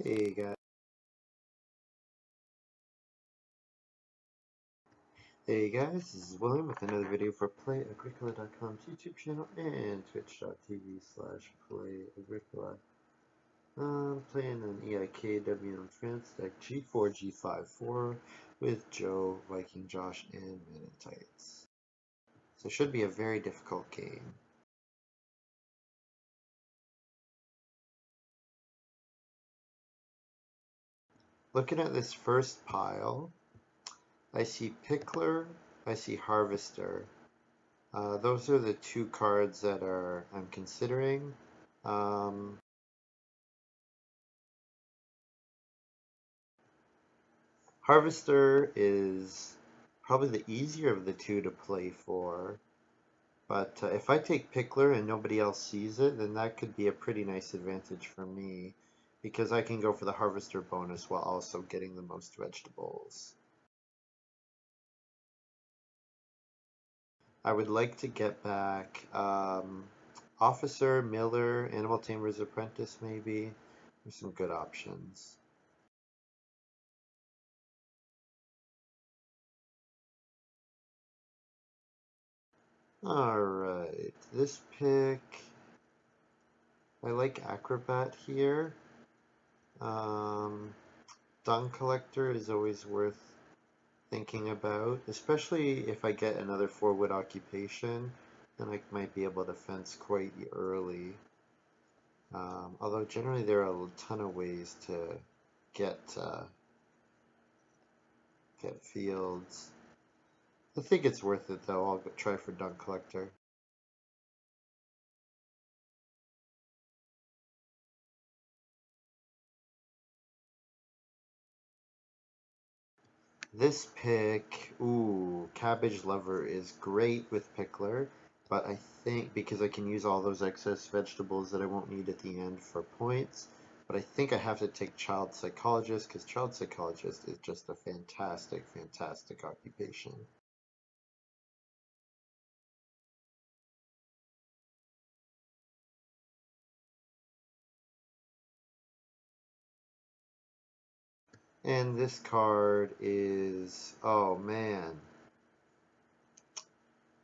Hey guys, this is William with another video for Play-agricola.com's YouTube channel and twitch.tv/Play-agricola. I'm playing an EIKW in France deck G4, G5, 4 with Joe, Viking Josh, and Manatites. So it should be a very difficult game. Looking at this first pile, I see Pickler, I see Harvester. Those are the two cards that I'm considering. Harvester is probably the easier of the two to play for, but if I take Pickler and nobody else sees it, then that could be a pretty nice advantage for me, because I can go for the Harvester bonus while also getting the most vegetables. I would like to get back Officer, Miller, Animal Tamer's Apprentice maybe. There's some good options. Alright, this pick, I like Acrobat here. Dung collector is always worth thinking about, especially if I get another 4-wood occupation, then I might be able to fence quite early. Although generally there are a ton of ways to get fields. I think it's worth it though. I'll try for dung collector. This pick, ooh, Cabbage Lover is great with Pickler, but I think because I can use all those excess vegetables that I won't need at the end for points, but I think I have to take Child Psychologist because Child Psychologist is just a fantastic, fantastic occupation. And this card is, oh man,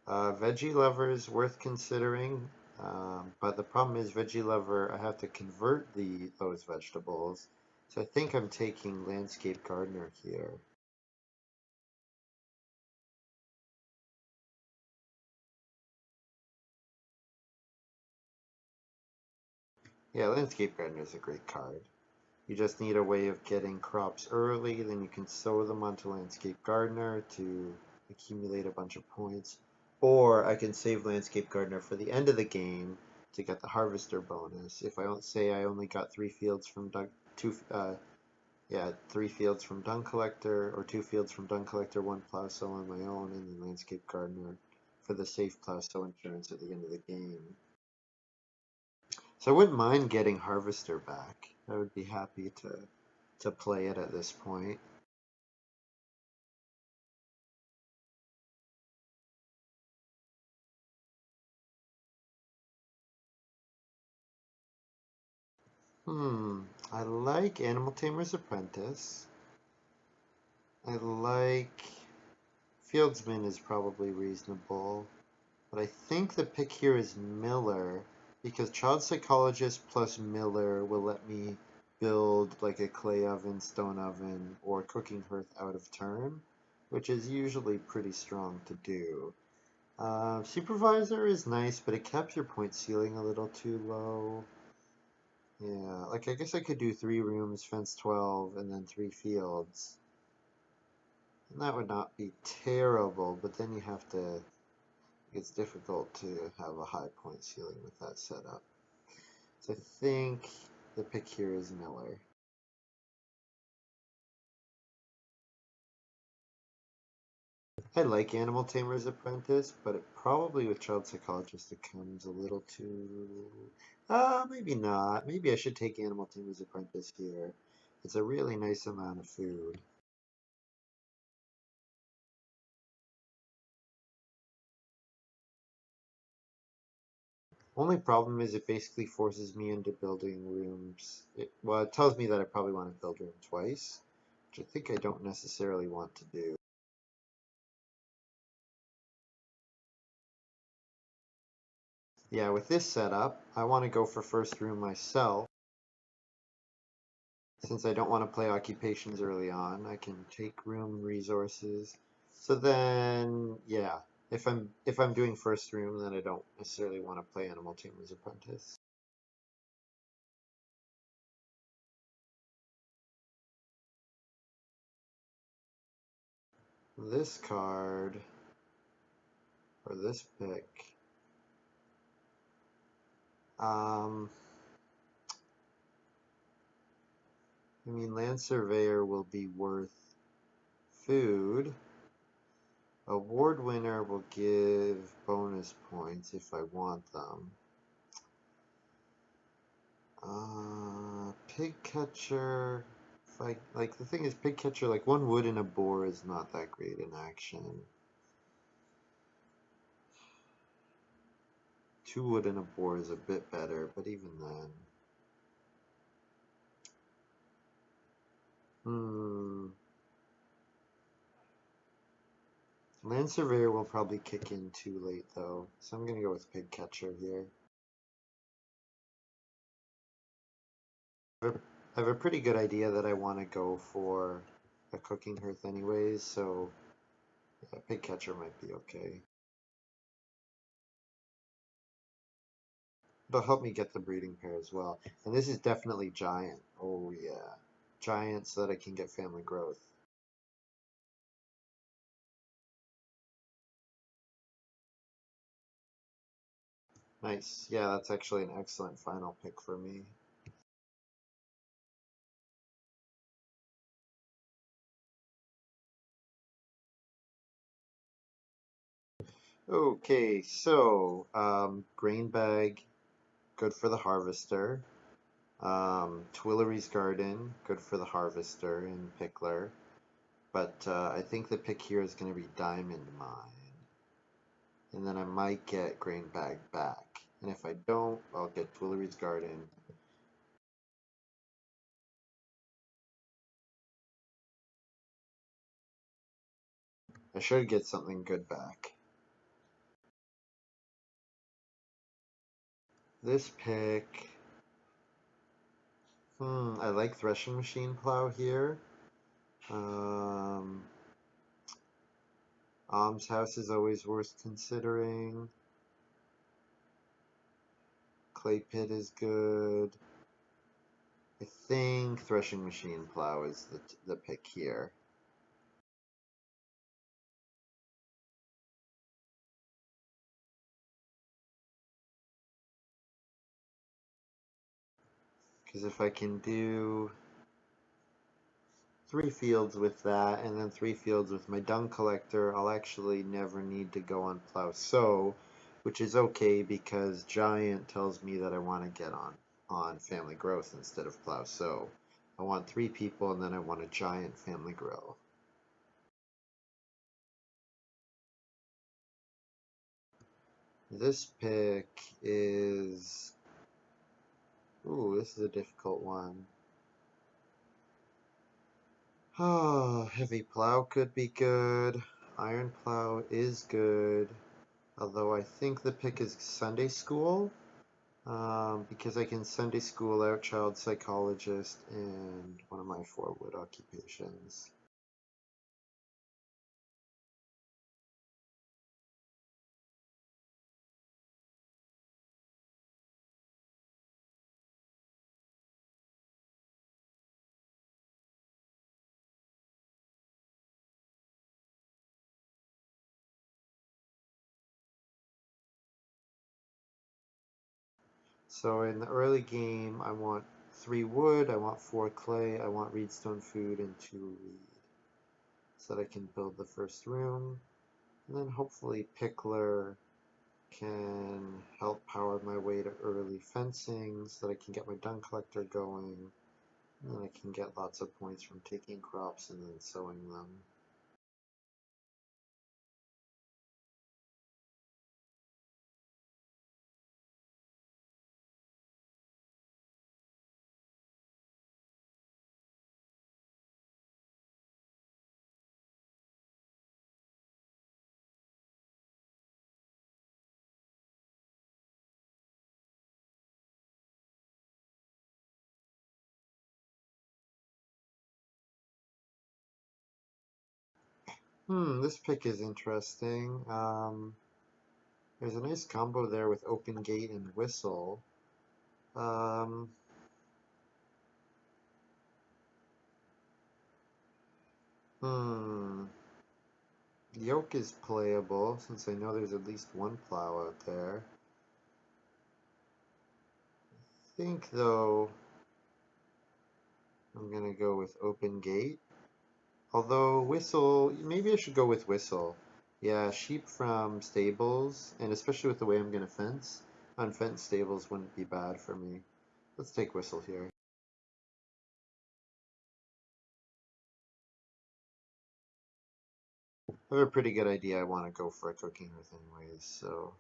Veggie Lover is worth considering, but the problem is Veggie Lover, I have to convert those vegetables, so I think I'm taking Landscape Gardener here. Yeah, Landscape Gardener is a great card. You just need a way of getting crops early, then you can sow them onto Landscape Gardener to accumulate a bunch of points. Or I can save Landscape Gardener for the end of the game to get the Harvester bonus. If I don't say I only got 3 fields from yeah, 3 fields from Dung Collector, or 2 fields from Dung Collector, 1 plow sow on my own, and then Landscape Gardener for the safe plow sow insurance at the end of the game. So I wouldn't mind getting Harvester back. I would be happy to play it at this point. I like Animal Tamer's Apprentice. I like Fieldsman is probably reasonable. But I think the pick here is Miller, because Child Psychologist plus Miller will let me build like a clay oven, stone oven, or cooking hearth out of turn, which is usually pretty strong to do. Supervisor is nice, but it caps your point ceiling a little too low. Yeah, like I guess I could do 3 rooms, fence 12, and then 3 fields. And that would not be terrible, but then you have to, it's difficult to have a high point ceiling with that setup. So I think the pick here is Miller. I like Animal Tamer's Apprentice, but it probably with Child Psychologist it comes a little too... maybe not. Maybe I should take Animal Tamer's Apprentice here. It's a really nice amount of food. Only problem is it basically forces me into building rooms. Well, it tells me that I probably want to build room twice, which I think I don't necessarily want to do. Yeah, with this setup, I want to go for first room myself. Since I don't want to play occupations early on, I can take room resources. So then, yeah, if I'm doing first room, then I don't necessarily want to play Animal Tamer's Apprentice. This card, or this pick, I mean, Land Surveyor will be worth food. Award winner will give bonus points if I want them. Pig catcher. If I like the thing is, pig catcher, like one wood and a boar is not that great in action. 2 wood and a boar is a bit better, but even then. Land Surveyor will probably kick in too late though, so I'm gonna go with pig catcher here. I have a pretty good idea that I want to go for a cooking hearth anyways, so yeah, pig catcher might be okay. It'll help me get the breeding pair as well. And this is definitely giant. Oh yeah. Giant so that I can get family growth. Nice. Yeah, that's actually an excellent final pick for me. Okay, so grain bag, good for the harvester. Tuileries Garden, good for the harvester and pickler. But I think the pick here is going to be Diamond Mine. And then I might get Grain Bag back. And if I don't, I'll get Tuileries Garden. I should get something good back. This pick... I like Threshing Machine Plow here. Almshouse is always worth considering. Clay Pit is good. I think Threshing Machine Plow is the pick here. Because if I can do 3 fields with that, and then 3 fields with my dung collector, I'll actually never need to go on plow sow, which is okay because giant tells me that I want to get on family growth instead of plow sow. I want 3 people and then I want a giant family grow. This pick is... Ooh, this is a difficult one. Oh, heavy plow could be good. Iron plow is good. Although I think the pick is Sunday school, because I can Sunday school out child psychologist and one of my 4 wood occupations. So in the early game, I want 3 wood, I want 4 clay, I want reedstone food, and 2 reed, so that I can build the first room. And then hopefully Pickler can help power my way to early fencing so that I can get my dung collector going. And then I can get lots of points from taking crops and then sowing them. This pick is interesting. There's a nice combo there with open gate and whistle. Um, hmm. Yoke is playable since I know there's at least one plow out there. I think though I'm gonna go with open gate. Although whistle, maybe I should go with whistle. Yeah, sheep from stables, and especially with the way I'm gonna fence, unfenced stables wouldn't be bad for me. Let's take whistle here. I have a pretty good idea I want to go for a cooking earth anyways, so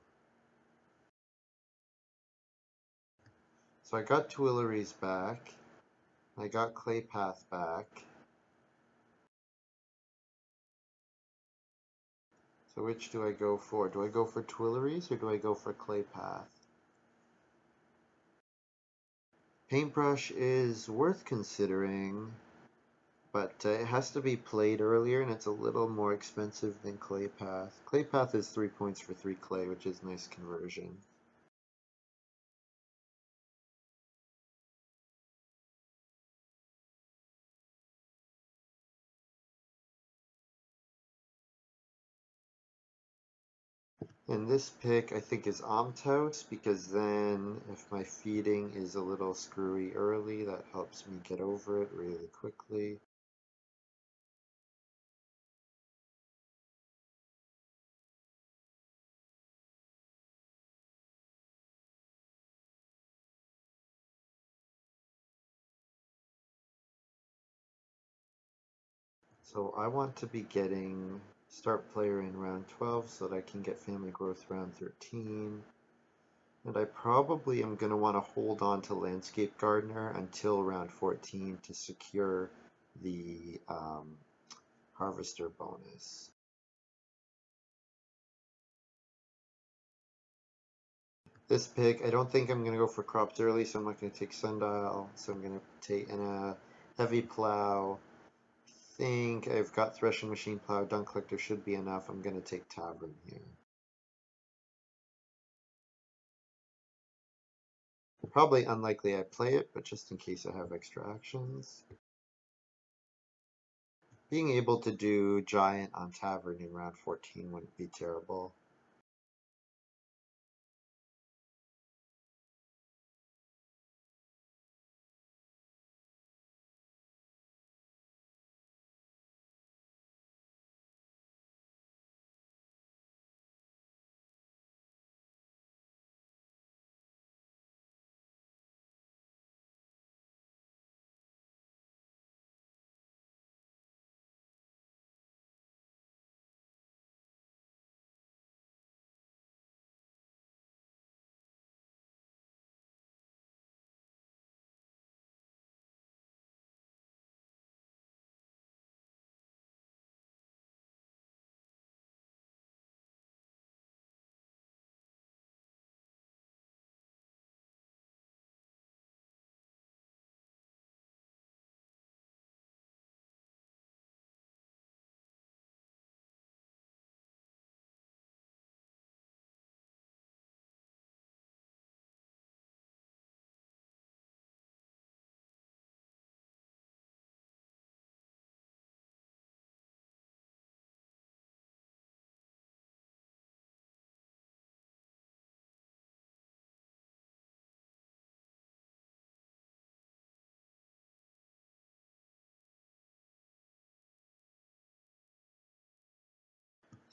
I got Tuileries back. I got Clay Path back. So which do I go for? Do I go for Tuileries or do I go for Clay Path? Paintbrush is worth considering, but it has to be played earlier and it's a little more expensive than Clay Path. Clay Path is 3 points for 3 clay, which is nice conversion. And this pick I think is Omthaus because then if my feeding is a little screwy early, that helps me get over it really quickly. So I want to be getting start player in round 12 so that I can get family growth round 13. And I probably am going to want to hold on to Landscape Gardener until round 14 to secure the Harvester bonus. This pick, I don't think I'm going to go for crops early, so I'm not going to take Sundial. So I'm going to take in a heavy plow. I think I've got Threshing Machine Plow, Dung Collector should be enough. I'm going to take Tavern here. Probably unlikely I play it, but just in case I have extra actions. Being able to do Giant on Tavern in round 14 wouldn't be terrible.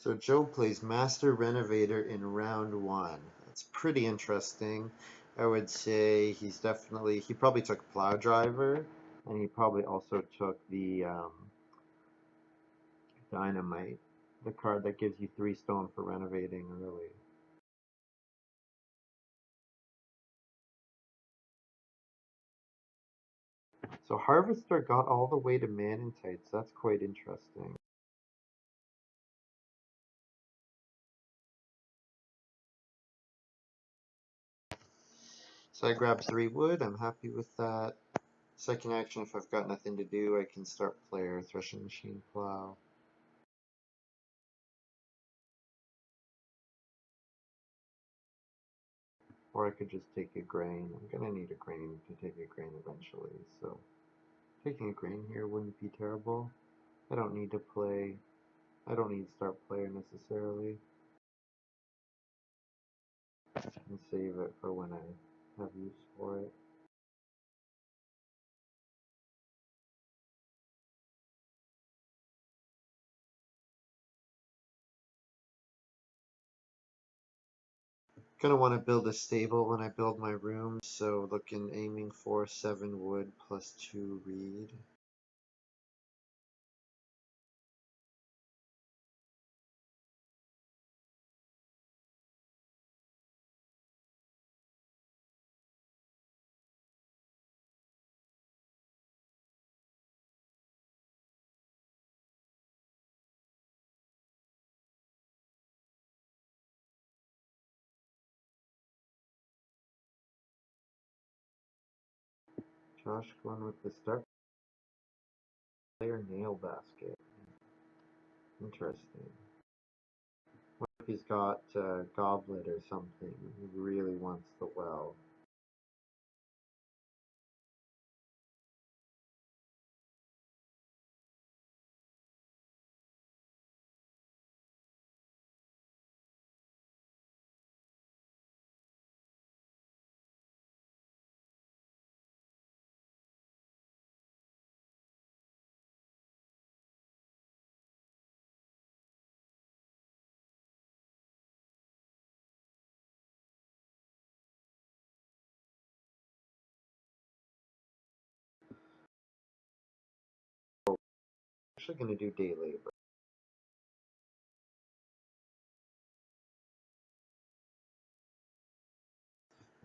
So Joe plays Master Renovator in round 1. That's pretty interesting. I would say he probably took Plow Driver, and he probably also took the Dynamite, the card that gives you 3 stone for renovating early. So Harvester got all the way to Manentites. That's quite interesting. So I grabbed 3 wood. I'm happy with that. Second action, if I've got nothing to do, I can start player Threshing Machine Plow. Or I could just take a grain. I'm gonna need a grain to take a grain eventually, so taking a grain here wouldn't be terrible. I don't need to play. I don't need start player necessarily. And save it for when I have use for it. Gonna want to build a stable when I build my room, so aiming for 7 wood plus 2 reed. Josh going with the start player nail basket. Interesting. What if he's got goblet or something? He really wants the well. Actually gonna do day labor.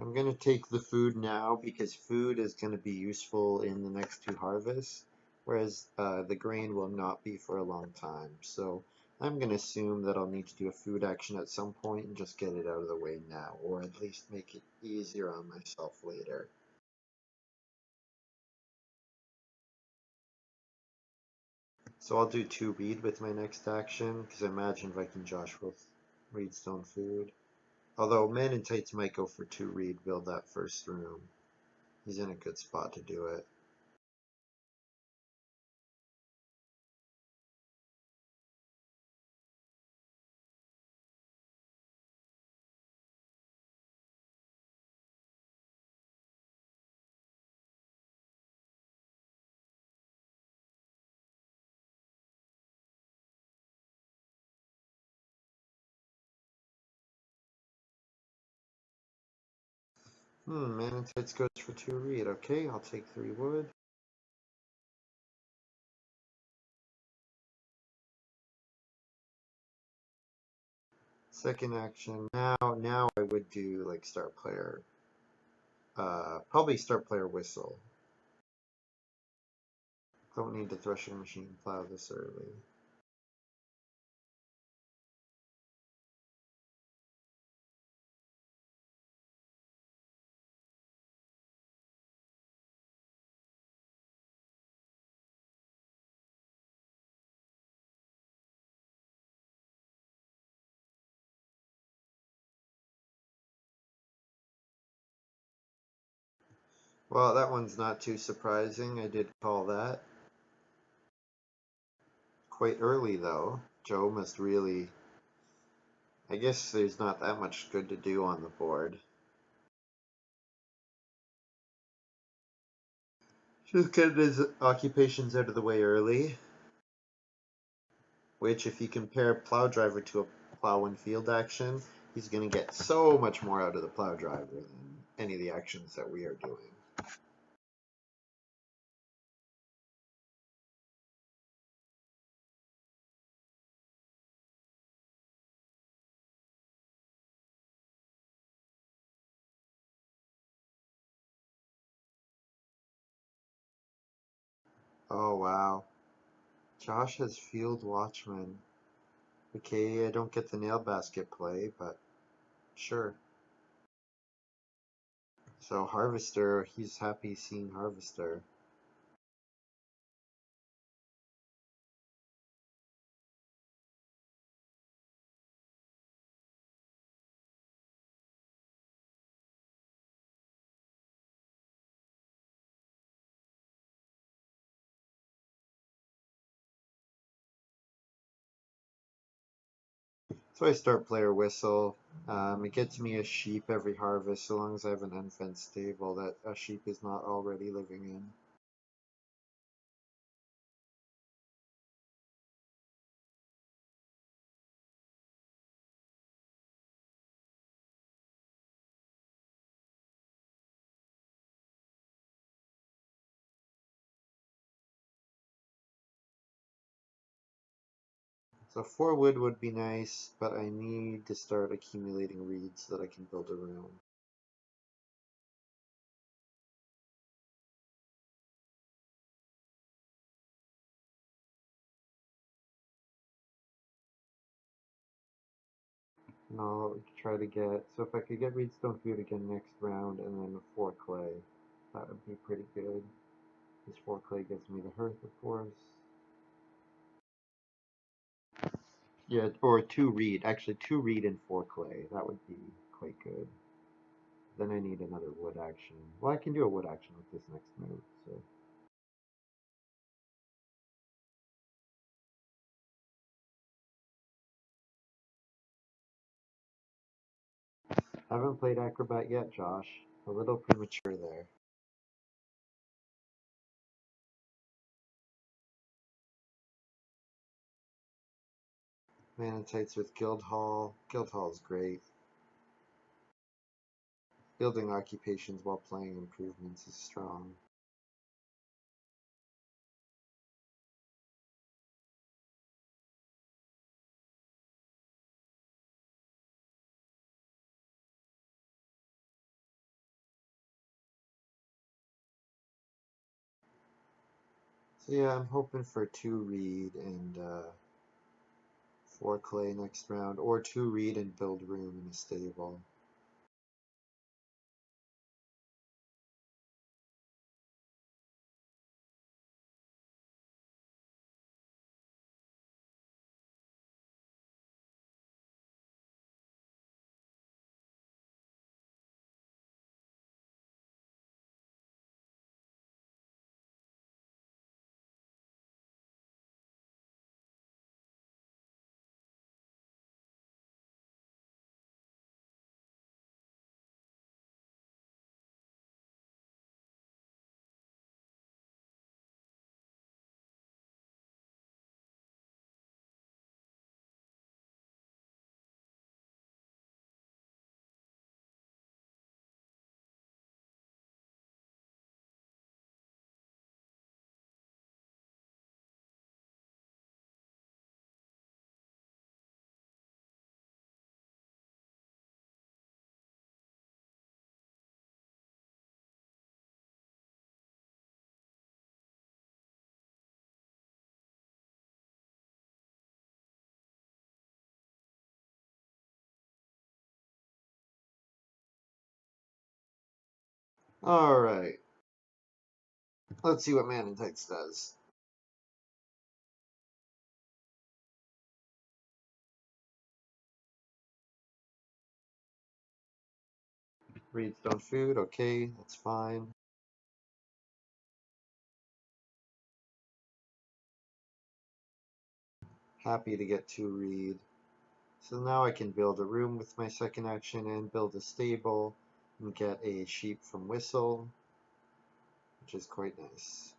I'm gonna take the food now because food is gonna be useful in the next 2 harvests, whereas the grain will not be for a long time. So I'm gonna assume that I'll need to do a food action at some point and just get it out of the way now, or at least make it easier on myself later. So I'll do 2 reed with my next action, because I imagine Viking Josh will reed stone food. Although Man in Tights might go for 2 reed, build that first room. He's in a good spot to do it. Man in Tights goes for 2 reed. Okay, I'll take 3 wood. Second action. Now I would do like start player. Probably start player whistle. Don't need the threshing machine plow this early. Well, that one's not too surprising. I did call that. Quite early though. Joe must really. I guess there's not that much good to do on the board. Just get his occupations out of the way early. Which, if you compare plow driver to a plow and field action, he's going to get so much more out of the plow driver than any of the actions that we are doing. Oh wow. Josh has field watchman. Okay, I don't get the nail basket play, but sure. So harvester, he's happy seeing harvester. So I start player whistle. It gets me a sheep every harvest, so long as I have an unfenced stable that a sheep is not already living in. So 4 wood would be nice, but I need to start accumulating reeds so that I can build a room. And I'll try to get, so if I could get reed stone food again next round and then 4 clay, that would be pretty good. This 4 clay gives me the hearth, of course. Yeah, or 2 reed, actually 2 reed and 4 clay, that would be quite good. Then I need another wood action. Well, I can do a wood action with this next move, so. I haven't played Acrobat yet, Josh. A little premature there. Manatites with Guildhall. Guildhall is great. Building occupations while playing improvements is strong. So yeah, I'm hoping for 2 reed and 4 clay next round, or 2 reed and build room in a stable. Alright, let's see what Manatites does. Reed stone food, okay, that's fine. Happy to get 2 reed. So now I can build a room with my second action and build a stable and get a sheep from Whistle, which is quite nice.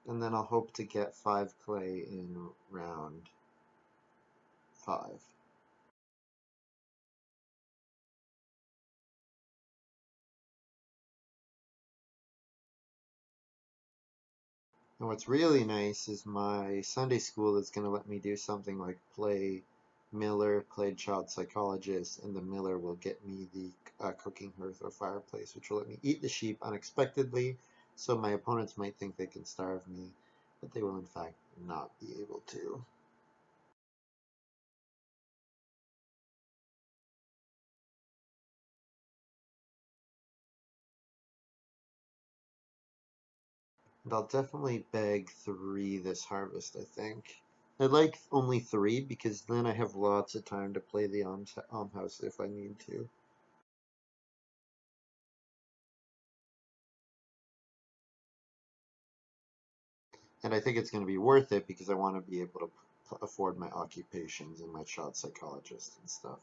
And then I'll hope to get 5 clay in round 5. And what's really nice is my Sunday school is going to let me do something like play Miller, play child psychologist, and the Miller will get me the cooking hearth or fireplace, which will let me eat the sheep unexpectedly, so my opponents might think they can starve me, but they will in fact not be able to. And I'll definitely bag 3 this harvest, I think. I like only 3 because then I have lots of time to play the almshouse if I need to. And I think it's going to be worth it because I want to be able to afford my occupations and my child psychologist and stuff.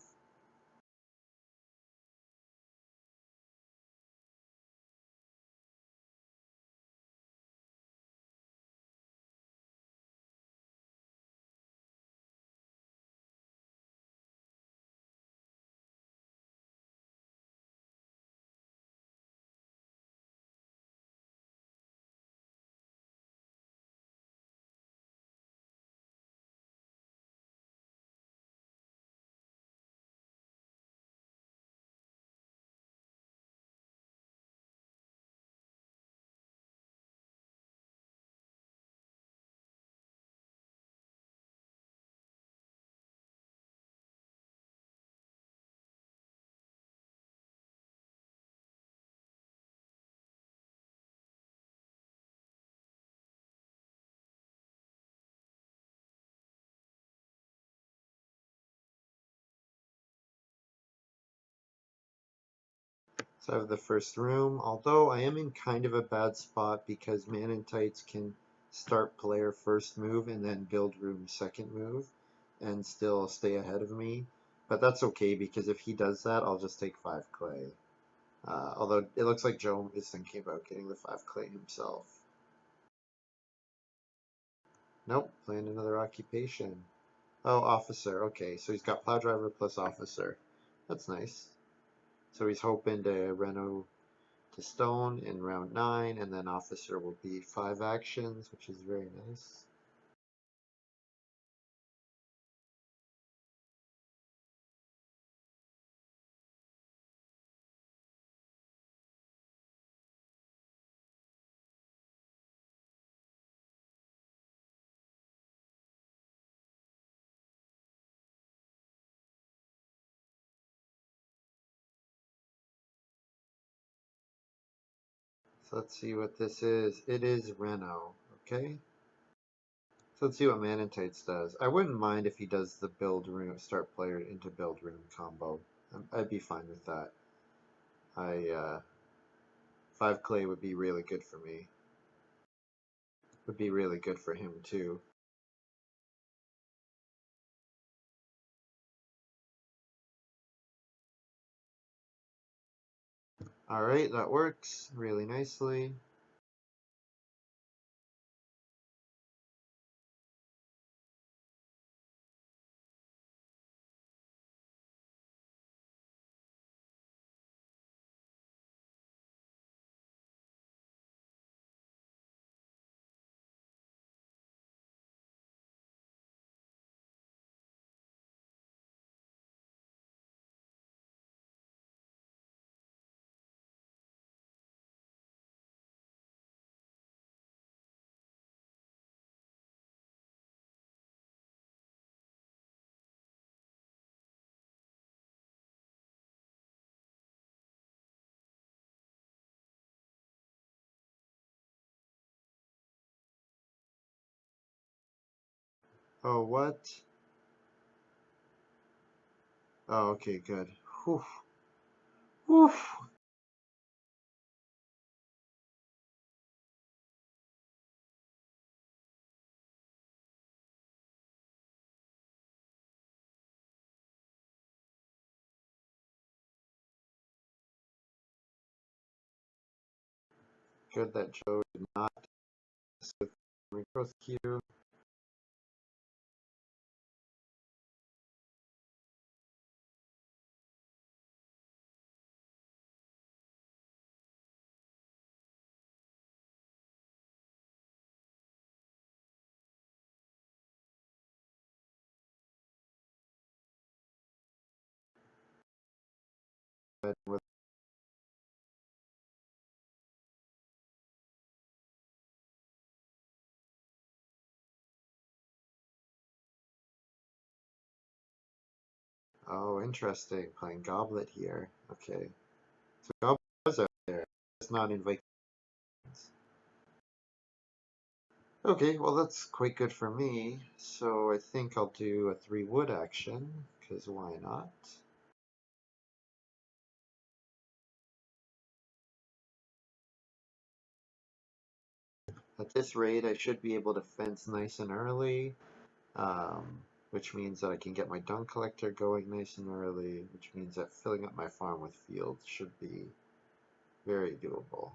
So I have the first room, although I am in kind of a bad spot because Man in Tights can start player first move and then build room second move and still stay ahead of me. But that's okay because if he does that, I'll just take 5 clay. Although it looks like Joe is thinking about getting the 5 clay himself. Nope, playing another occupation. Oh, officer. Okay, so he's got plow driver plus officer. That's nice. So he's hoping to reno to stone in round 9, and then officer will be 5 actions, which is very nice. So let's see what this is. It is Reno, okay? So let's see what Man in Tights does. I wouldn't mind if he does the build room, start player into build room combo. I'd be fine with that. 5 clay would be really good for me. Would be really good for him too. Alright, that works really nicely. Oh, what? Oh, okay, good. Whew. Whew. Good that Joe did not mess with my growth queue. With oh, interesting. Playing Goblet here. Okay. So Goblet was out there. It's not in Vikings. Okay, well that's quite good for me. So I think I'll do a 3 wood action, because why not? At this rate, I should be able to fence nice and early, which means that I can get my dung collector going nice and early, which means that filling up my farm with fields should be very doable.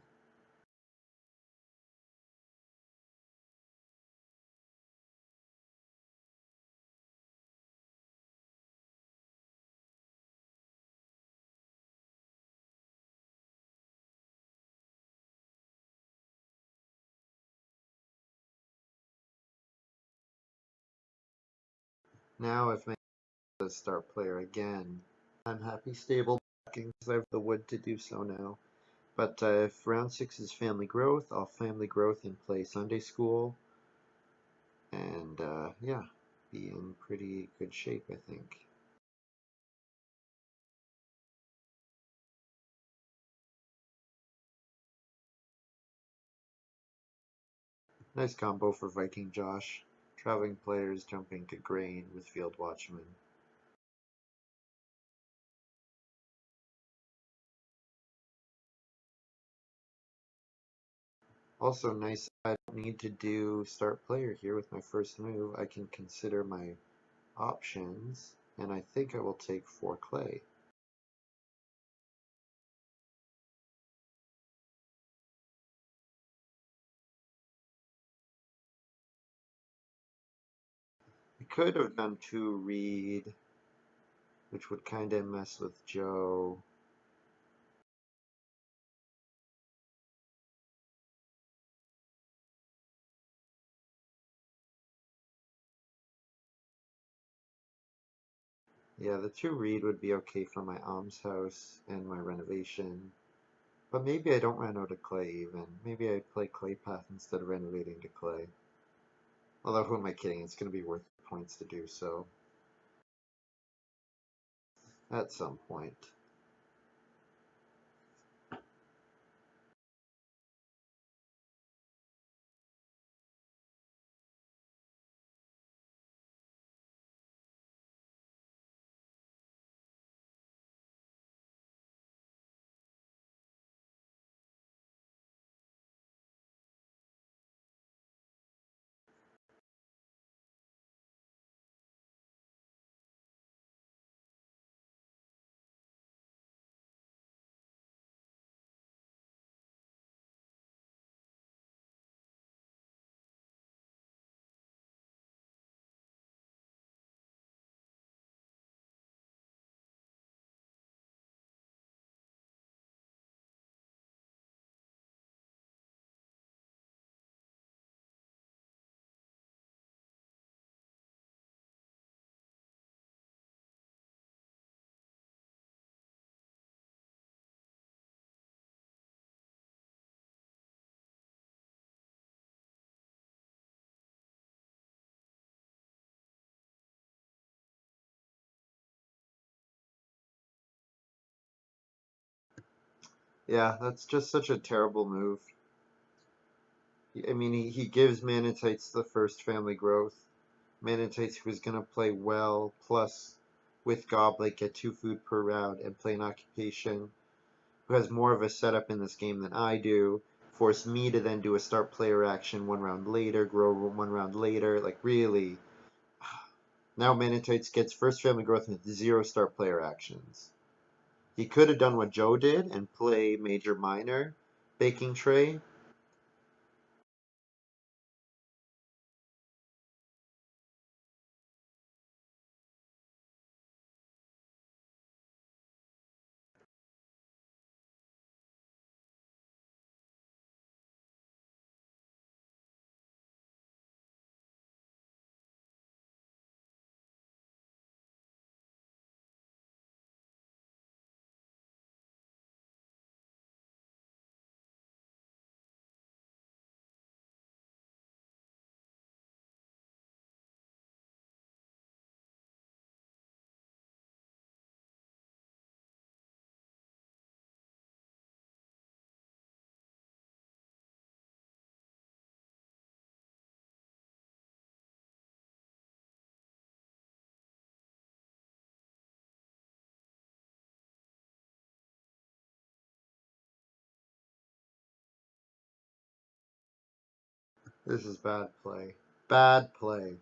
Now I've made the start player again. I'm happy stable backing because I have the wood to do so now. But if round 6 is family growth, I'll family growth and play Sunday school. And yeah, be in pretty good shape, I think. Nice combo for Viking Josh. Traveling players jumping to grain with Field Watchman. Also nice, I don't need to do start player here with my first move. I can consider my options, and I think I will take 4 clay. I could have done 2 reed, which would kind of mess with Joe. Yeah, the 2 reed would be okay for my almshouse and my renovation. But maybe I don't run out of clay even. Maybe I play clay path instead of renovating to clay. Although who am I kidding? It's going to be worth points to do so at some point. Yeah, that's just such a terrible move. I mean, he gives Manatites the first family growth. Manatites who's going to play well, plus with Goblet get 2 food per round and play an occupation who has more of a setup in this game than I do, force me to then do a start player action 1 round later, grow 1 round later. Like, really? Now Manatites gets first family growth with 0 start player actions. He could have done what Joe did and play major minor, baking tray. This is bad play. Bad play.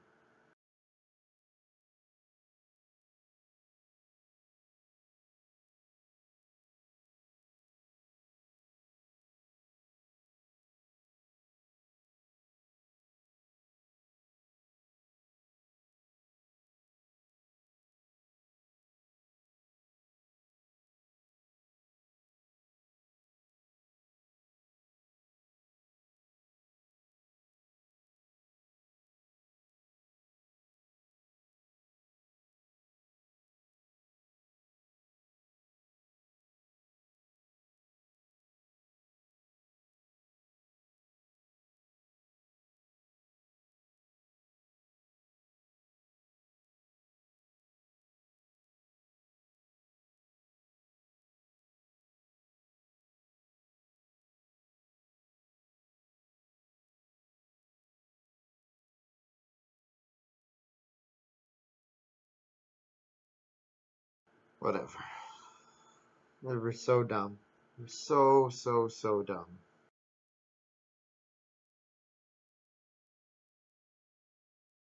Whatever. They were so dumb. They're so dumb.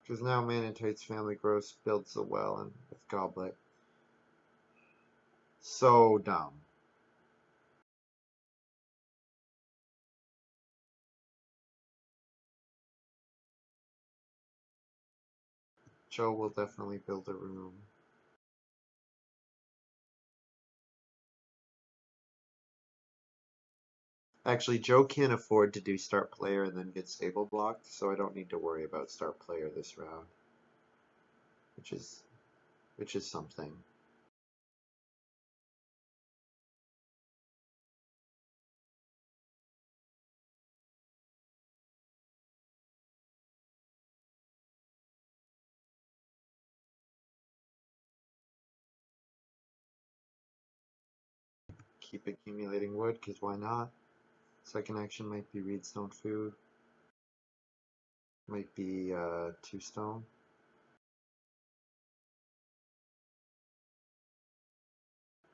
Because now Manitoid's family grows, builds the well, and with Goblet. So dumb. Joe will definitely build a room. Actually, Joe can't afford to do start player and then get stable blocked, so I don't need to worry about start player this round, which is something. Keep accumulating wood, because why not? Second action might be reed stone food. Might be 2 stone.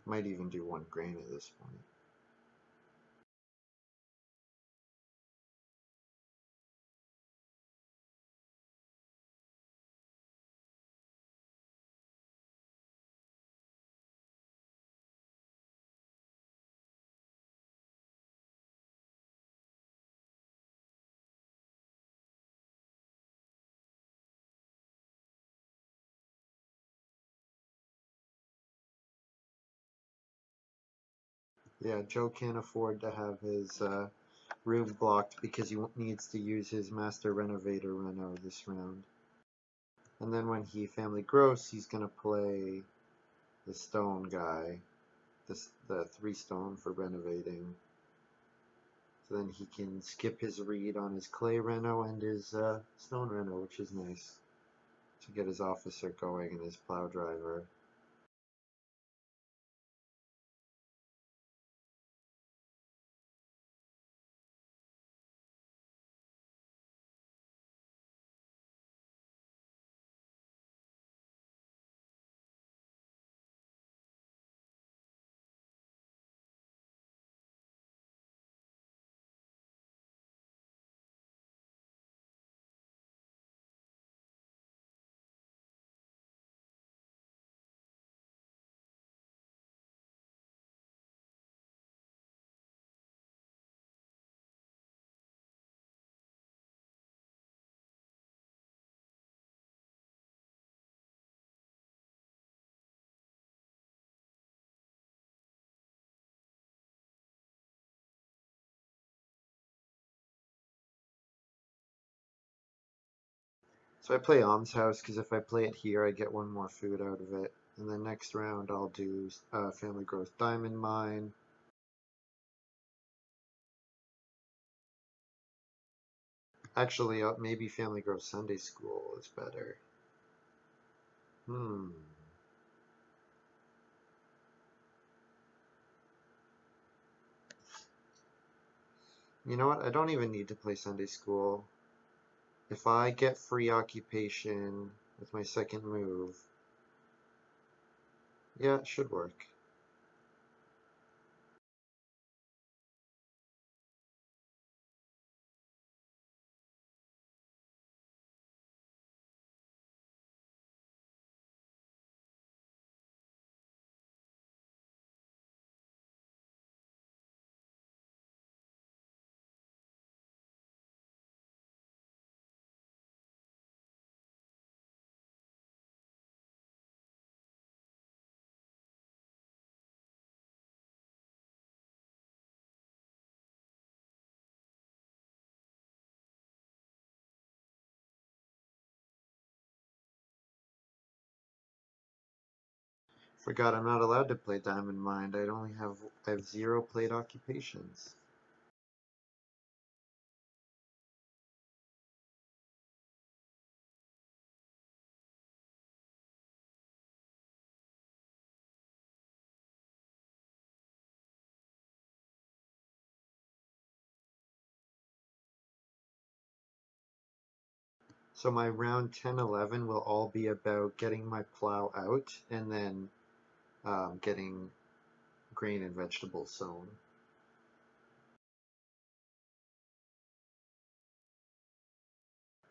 Might even do 1 grain at this point. Yeah, Joe can't afford to have his room blocked because he needs to use his Master Renovator Reno this round. And then when he family grows, he's going to play the stone guy, the 3 stone for renovating. So then he can skip his reed on his clay reno and his stone reno, which is nice to get his officer going and his plow driver. So I play Alms House because if I play it here, I get 1 more food out of it. And then next round, I'll do Family Growth Diamond Mine. Actually, maybe Family Growth Sunday School is better. Hmm. You know what? I don't even need to play Sunday School. If I get free occupation with my second move, yeah, it should work. Forgot I'm not allowed to play Diamond Mine. I have 0 played occupations. So my round 10, 11 will all be about getting my plow out and then getting grain and vegetables sown.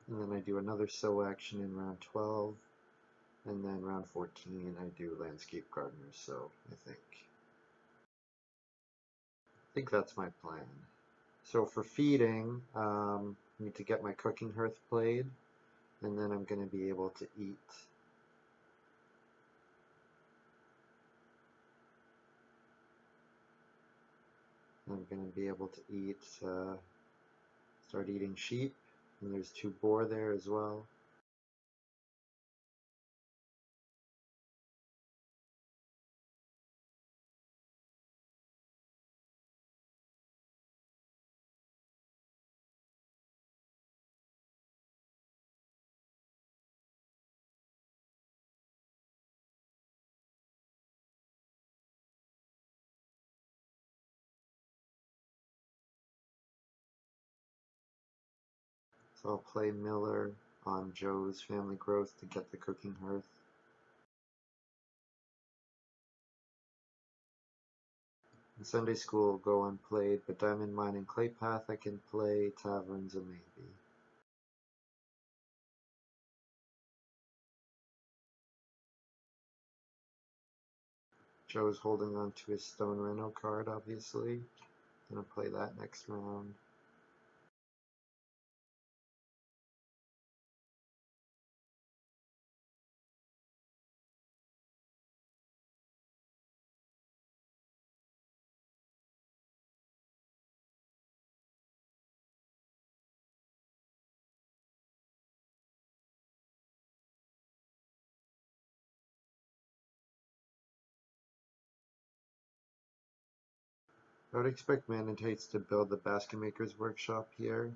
And then I do another sow action in round 12. And then round 14, I do landscape gardeners. So I think that's my plan. So for feeding, I need to get my cooking hearth played, and then I'm going to be able to eat. I'm going to be able to eat, start eating sheep, and there's 2 boar there as well. So I'll play Miller on Joe's family growth to get the cooking hearth. In Sunday school will go unplayed, but Diamond Mine and Clay Path I can play, Taverns a maybe. Joe's holding on to his Stone Reno card, obviously. Gonna play that next round. I would expect Manatites to build the Basket Maker's Workshop here.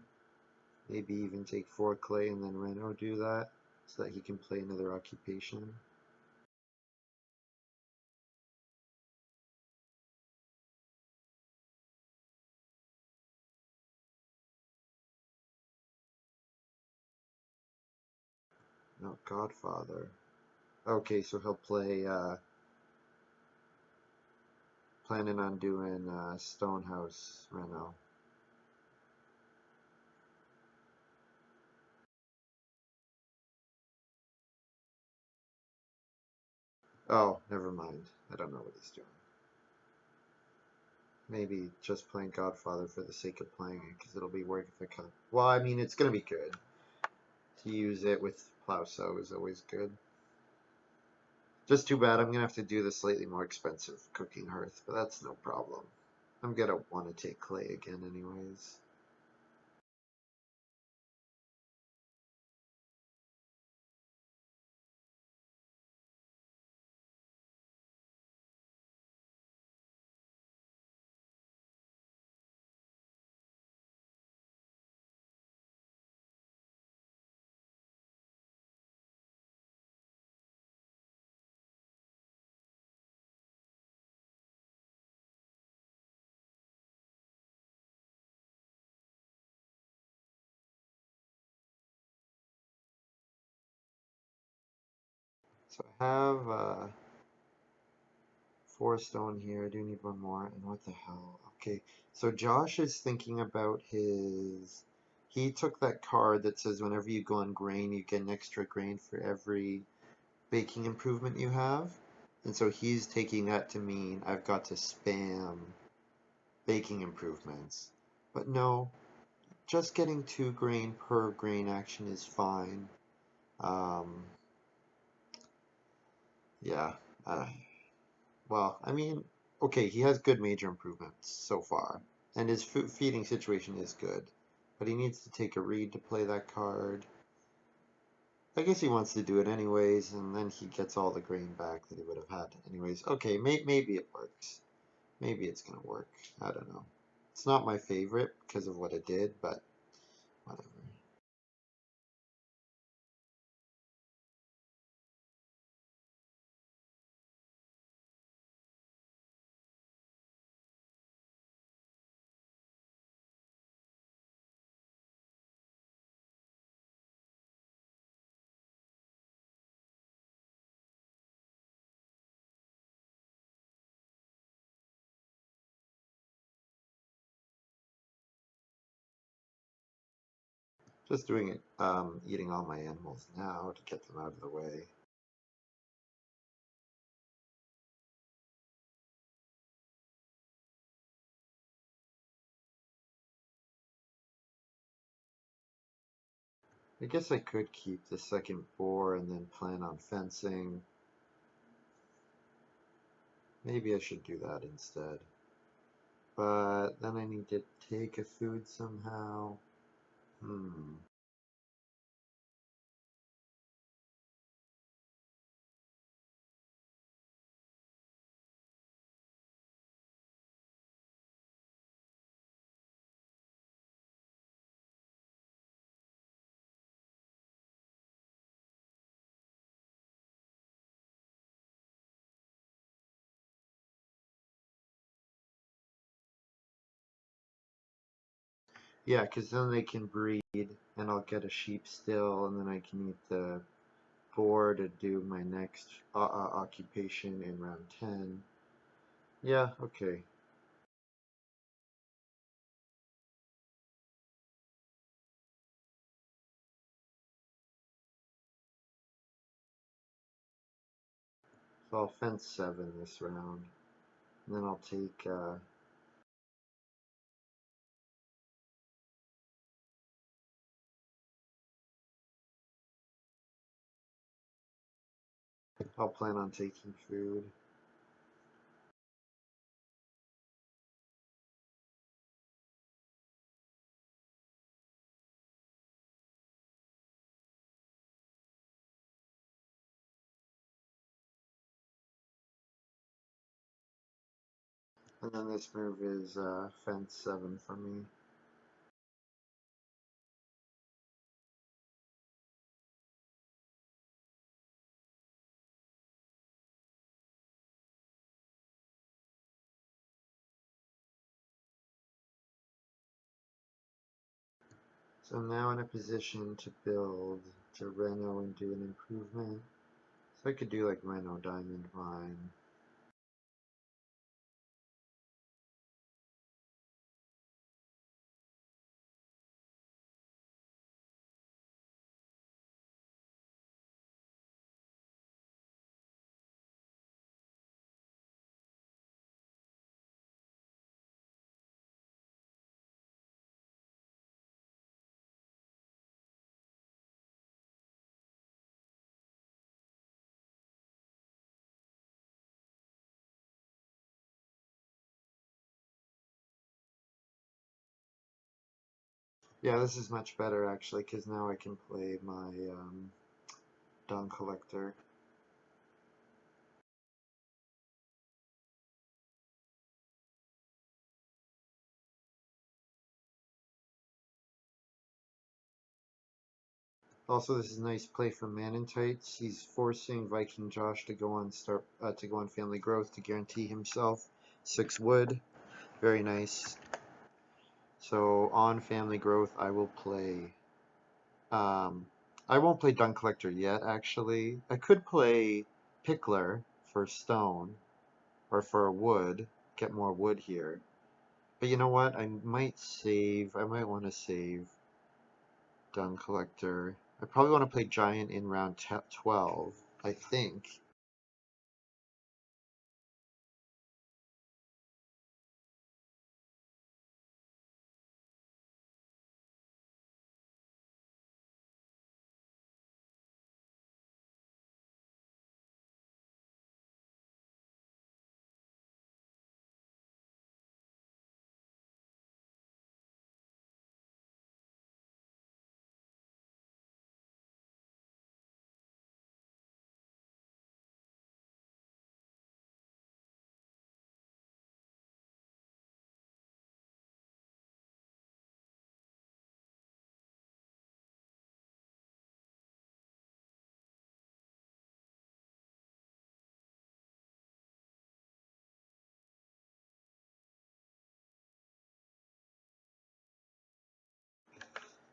Maybe even take 4 clay and then Reno do that, so that he can play another occupation. No, Godfather. Okay, so he'll play, planning on doing Stonehouse Reno. Oh, never mind. I don't know what he's doing. Maybe just playing Godfather for the sake of playing it, because it'll be worth the cut. Well, I mean, it's going to be good. To use it with Plow Sow is always good. Just too bad I'm going to have to do the slightly more expensive cooking hearth, but that's no problem. I'm going to want to take clay again anyways. So I have 4 stone here. I do need 1 more. And what the hell? Okay, so Josh is thinking about his... He took that card that says whenever you go on grain, you get an extra grain for every baking improvement you have. And so he's taking that to mean I've got to spam baking improvements. But no, just getting 2 grain per grain action is fine. Um, yeah. Uh, well, I mean, okay, he has good major improvements so far. And his feeding situation is good. But he needs to take a read to play that card. I guess he wants to do it anyways, and then he gets all the grain back that he would have had anyways. Okay, maybe it works. Maybe it's gonna work. I don't know. It's not my favorite because of what it did, but whatever. Just doing it, eating all my animals now to get them out of the way. I guess I could keep the second boar and then plan on fencing. Maybe I should do that instead. But then I need to take a food somehow. Hmm. Yeah, because then they can breed, and I'll get a sheep still, and then I can eat the boar to do my next occupation in round 10. Yeah, okay. So I'll fence 7 this round, and then I'll take, I'll plan on taking food. And then this move is fence 7 for me. So I'm now in a position to build to Reno and do an improvement. So I could do like Reno Diamond Mine. Yeah, this is much better actually, because now I can play my dung collector. Also, this is a nice play for Manentites. He's forcing Viking Josh to go on family growth to guarantee himself 6 wood. Very nice. So on family growth, I will play. Um, I won't play Dung Collector yet. Actually, I could play Pickler for stone or for wood. Get more wood here. But you know what? I might save. I might want to save Dung Collector. I probably want to play Giant in round 12. I think.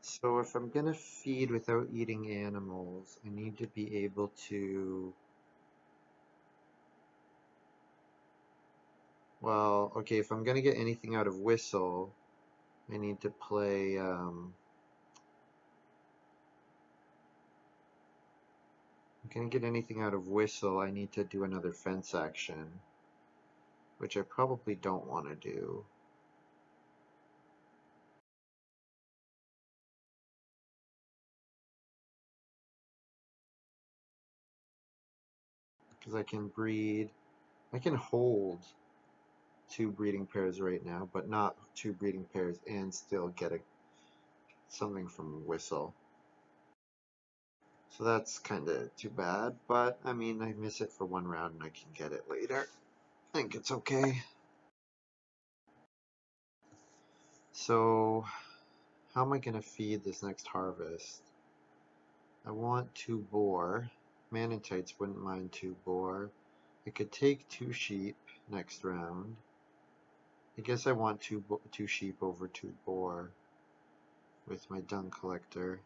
So if I'm gonna feed without eating animals, I need to be able to, well, okay, if I'm gonna get anything out of Whistle, I need to play, I'm gonna get anything out of Whistle, I need to do another fence action, which I probably don't want to do. Because I can hold two breeding pairs right now, but not two breeding pairs and still get something from Whistle. So that's kind of too bad, but I mean, I miss it for one round and I can get it later. I think it's okay. So, how am I going to feed this next harvest? I want two boar. Mannitites wouldn't mind two boar. I could take two sheep next round. I guess I want two sheep over two boar with my dung collector.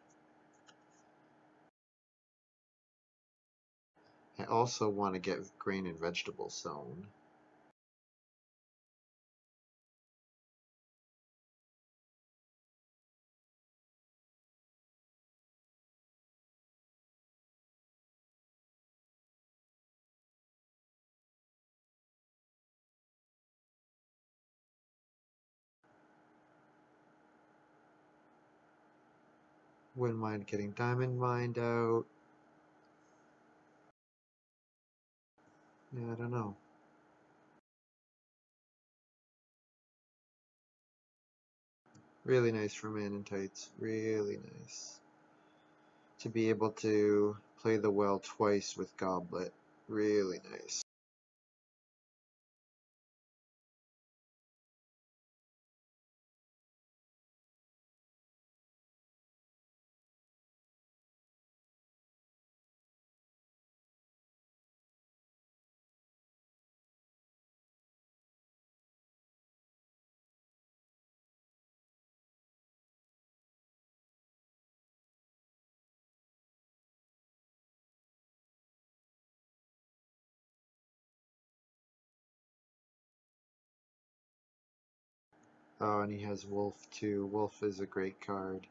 I also want to get grain and vegetable sown. Wouldn't mind getting diamond mined out. Yeah, I don't know. Really nice for Mannitites. Really nice. To be able to play the well twice with Goblet. Really nice. Oh, and he has Wolf too. Wolf is a great card.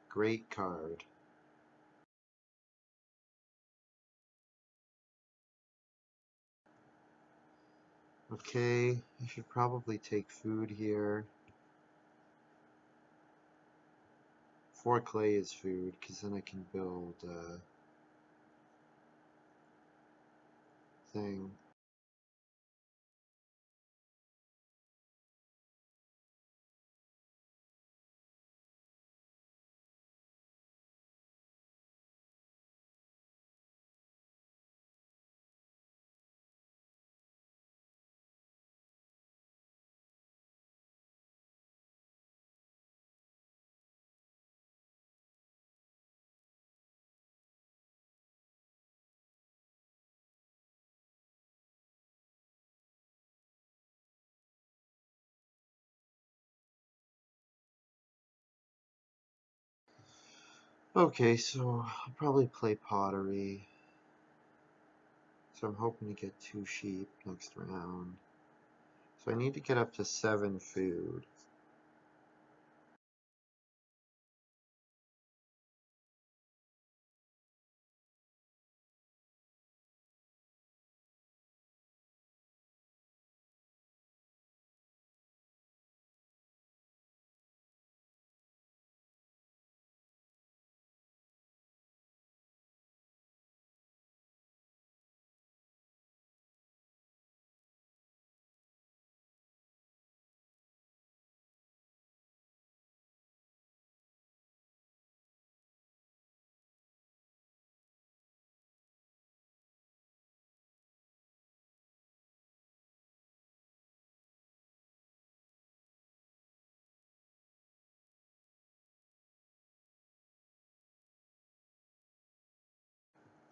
Great card. Okay, I should probably take food here. 4 clay is food, because then I can build a thing. Okay, so I'll probably play pottery. So I'm hoping to get 2 sheep next round. So I need to get up to 7 food.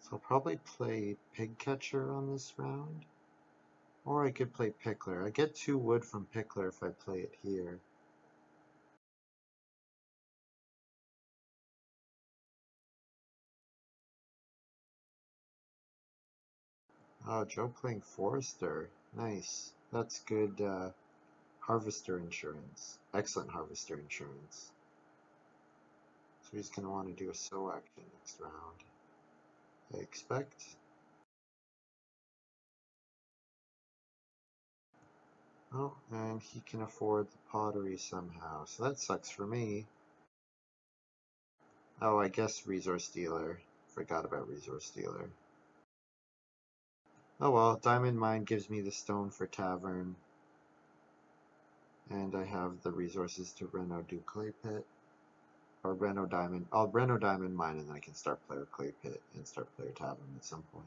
So I'll probably play pig catcher on this round. Or I could play pickler. I get 2 wood from pickler if I play it here. Oh, Joe playing Forester. Nice. That's good harvester insurance. Excellent harvester insurance. So he's going to want to do a sow action next round, I expect. Oh, and he can afford the pottery somehow, so that sucks for me. Oh, I guess resource dealer. Forgot about resource dealer. Oh well, diamond mine gives me the stone for tavern. And I have the resources to reno do clay pit. Or reno diamond. I'll reno diamond mine and then I can start player clay pit and start player tavern at some point.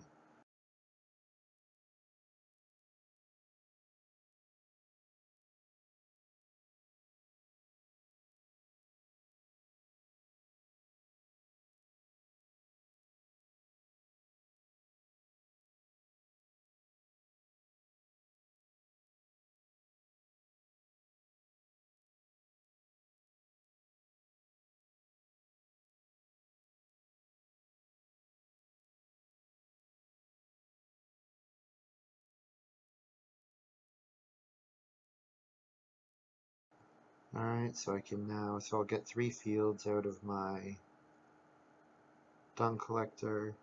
Alright, so I can now, so I'll get 3 fields out of my dung collector.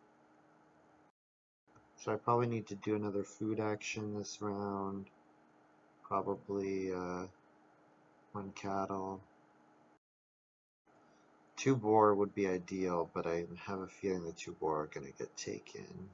So I probably need to do another food action this round. Probably 1 cattle. 2 boar would be ideal, but I have a feeling the 2 boar are going to get taken.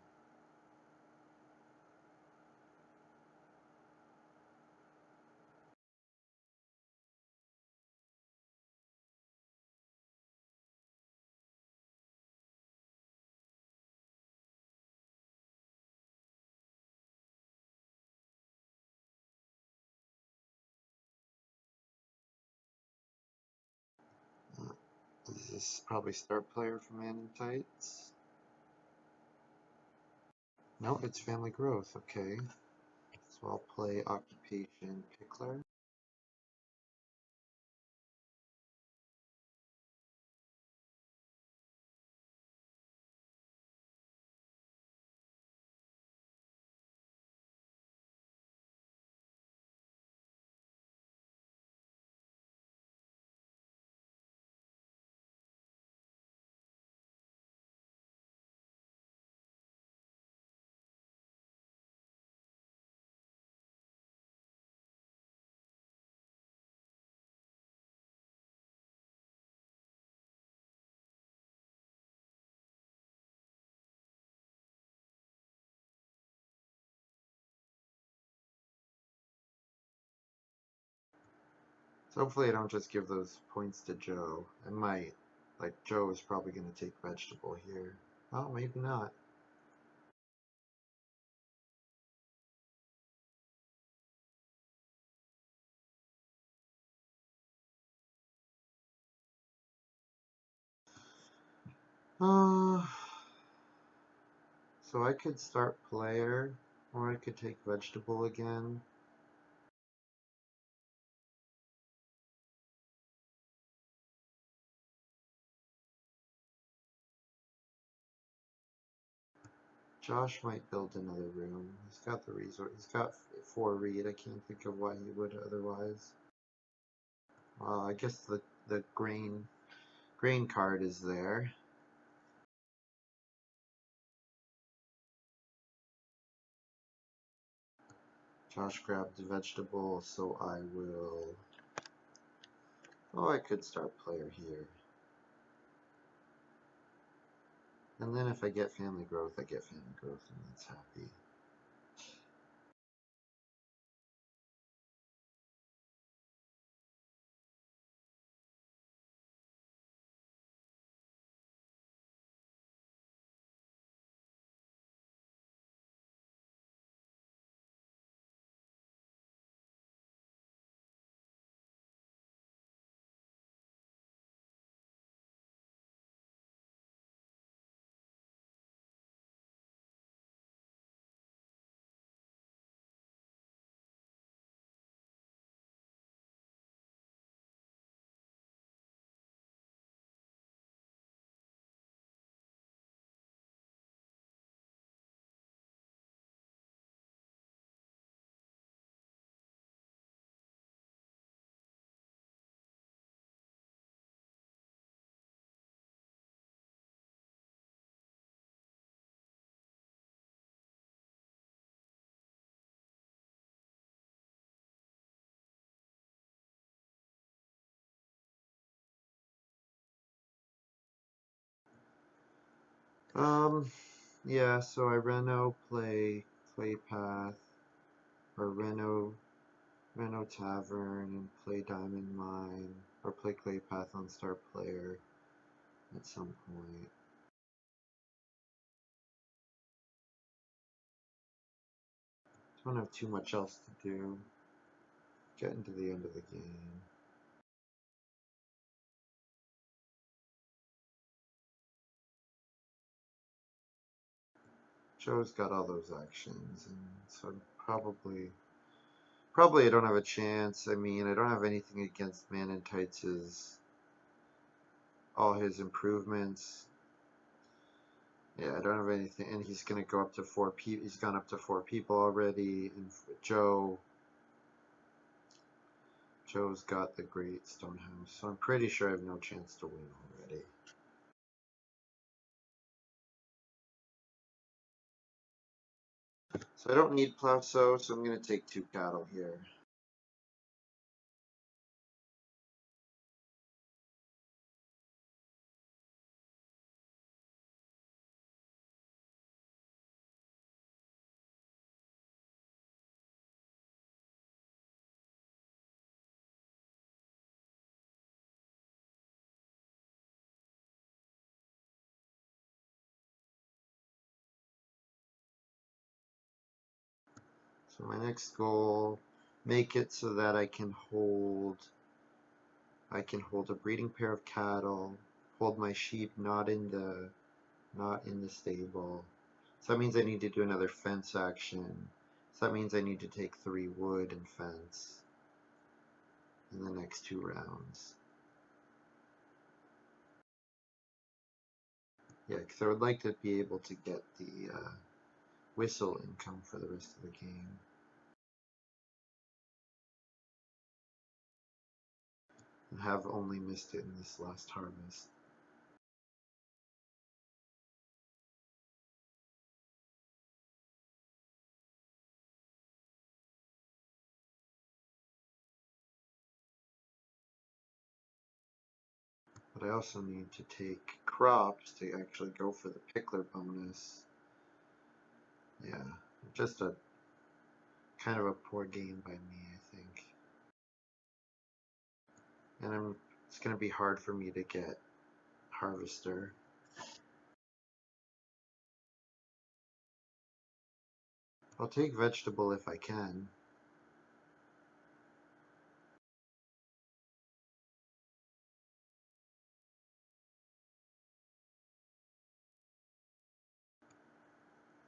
Is this probably start player for Man in Tights? No, it's family growth, okay. So I'll play Occupation Pickler. So hopefully I don't just give those points to Joe. I might. Like, Joe is probably going to take vegetable here. Oh, maybe not. Uh, so I could start player, or I could take vegetable again. Josh might build another room. He's got the resource. He's got 4 read. I can't think of why he would otherwise. Well, I guess the grain card is there. Josh grabbed the vegetable, so I will. Oh, I could start player here. And then if I get family growth, I get family growth, and that's happy. Yeah, so I Reno play Clay Path, or Reno Tavern, and play Diamond Mine, or play Clay Path on Star Player at some point. Don't have too much else to do. Getting to the end of the game. Joe's got all those actions, and so probably I don't have a chance. I mean, I don't have anything against Manentites' all his improvements. Yeah, I don't have anything, and he's gonna go up to 4 people. He's gone up to 4 people already, and Joe's got the Great Stonehouse, so I'm pretty sure I have no chance to win already. So I don't need Plowsow, so I'm gonna take 2 cattle here. So my next goal, make it so that I can hold a breeding pair of cattle, hold my sheep not in the stable. So that means I need to do another fence action. So that means I need to take 3 wood and fence in the next 2 rounds. Yeah, because I would like to be able to get the whistle income for the rest of the game. I have only missed it in this last harvest. But I also need to take crops to actually go for the pickler bonus. Yeah, just a kind of a poor game by me, I think. And it's going to be hard for me to get Harvester. I'll take vegetable if I can.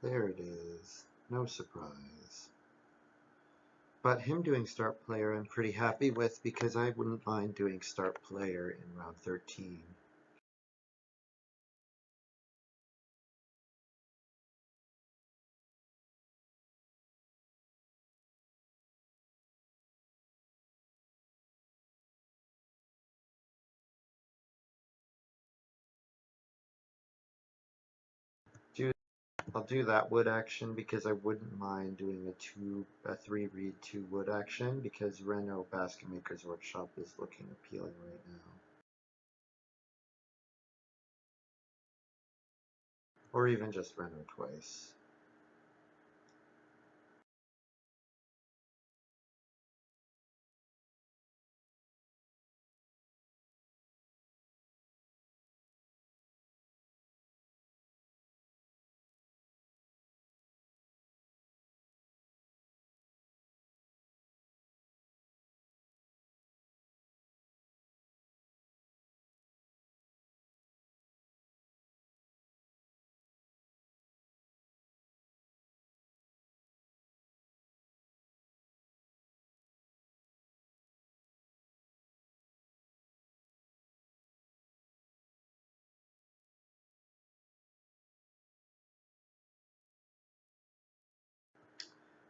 There it is. No surprise. But him doing start player I'm pretty happy with because I wouldn't mind doing start player in round 13. Do I'll do that wood action because I wouldn't mind doing a 3 read 2 wood action because Reno Basket Maker's Workshop is looking appealing right now. Or even just Reno twice.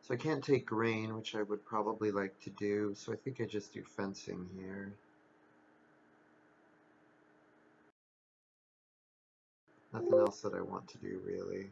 So I can't take grain, which I would probably like to do, so I think I just do fencing here. Nothing else that I want to do, really.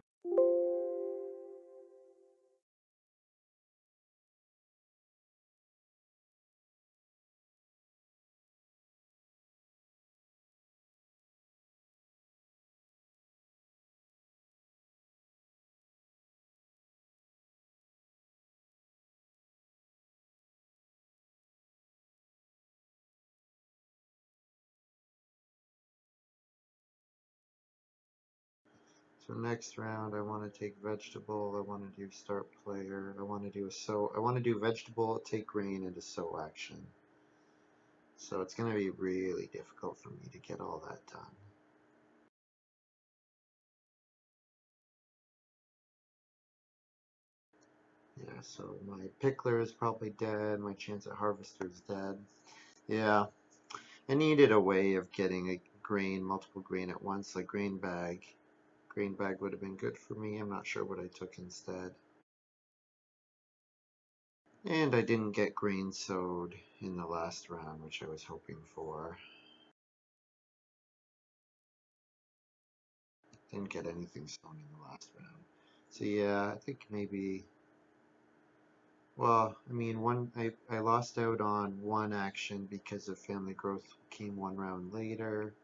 So next round, I want to take vegetable. I want to do start player. I want to do a sow. I want to do vegetable, take grain, and a sow action. So it's going to be really difficult for me to get all that done. Yeah, so my pickler is probably dead. My chance at harvester is dead. Yeah, I needed a way of getting a grain, multiple grain at once, like grain bag. Grain bag would have been good for me. I'm not sure what I took instead. And I didn't get grain sowed in the last round, which I was hoping for. Didn't get anything sown in the last round. So yeah, I think maybe, well, I mean, I lost out on one action because of family growth came one round later.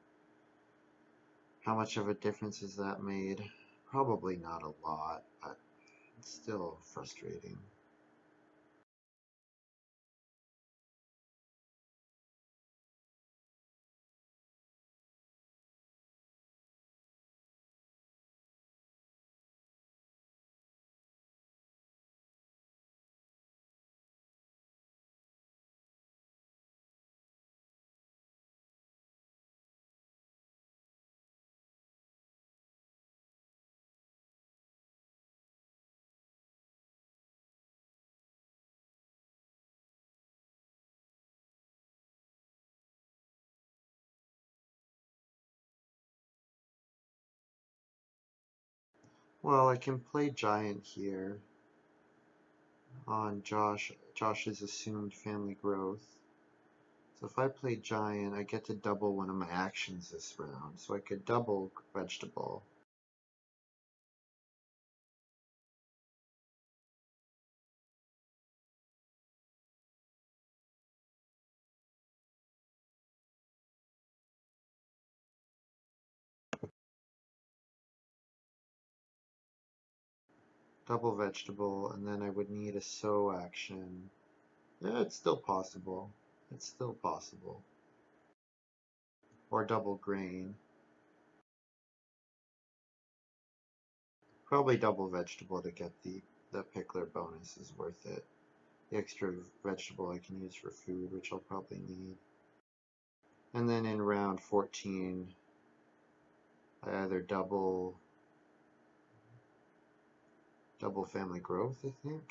How much of a difference has that made? Probably not a lot, but it's still frustrating. Well, I can play giant here on Josh's assumed family growth. So if I play giant, I get to double one of my actions this round. So I could double vegetable. Double vegetable, and then I would need a sow action. Yeah, it's still possible. It's still possible. Or double grain. Probably double vegetable to get the pickler bonus is worth it. The extra vegetable I can use for food, which I'll probably need. And then in round 14, I either double family growth, I think.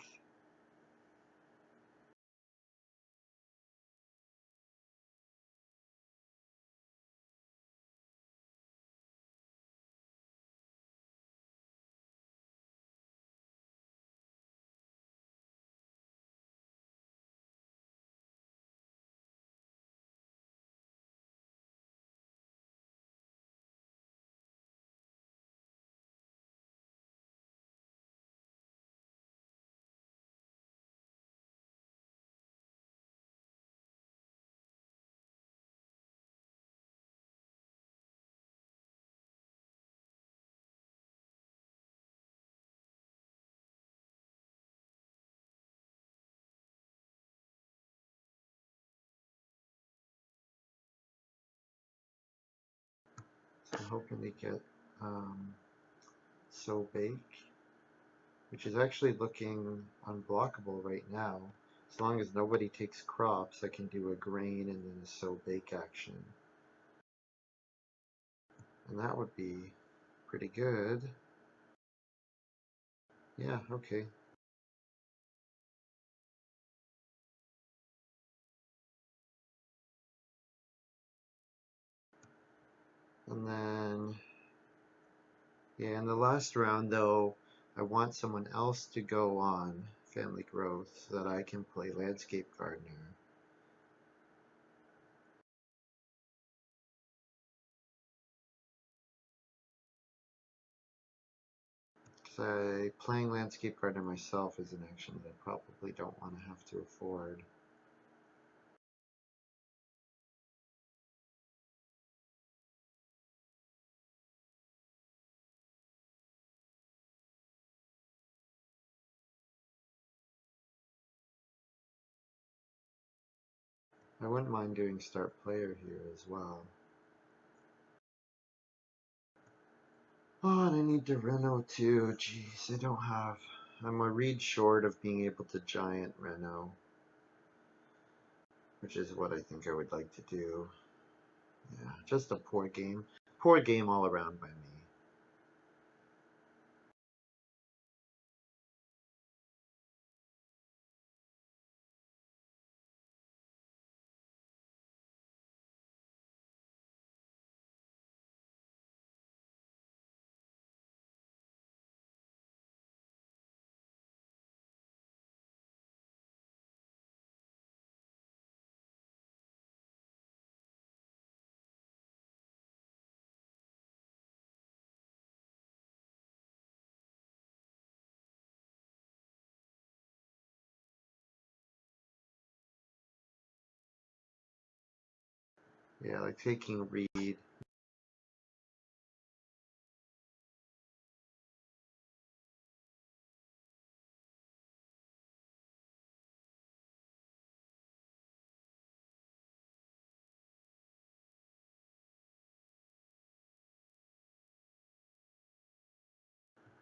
So I'm hoping to get sow bake, which is actually looking unblockable right now. As long as nobody takes crops, I can do a grain and then a sow bake action. And that would be pretty good. Yeah, okay. And then, yeah, in the last round though, I want someone else to go on family growth so that I can play landscape gardener. Because playing landscape gardener myself is an action that I probably don't want to have to afford. I wouldn't mind doing start player here as well. Oh, and I need to Reno too. Jeez, I don't have. I'm a read short of being able to giant Reno, which is what I think I would like to do. Yeah, just a poor game. Poor game all around by me. Yeah, like taking read.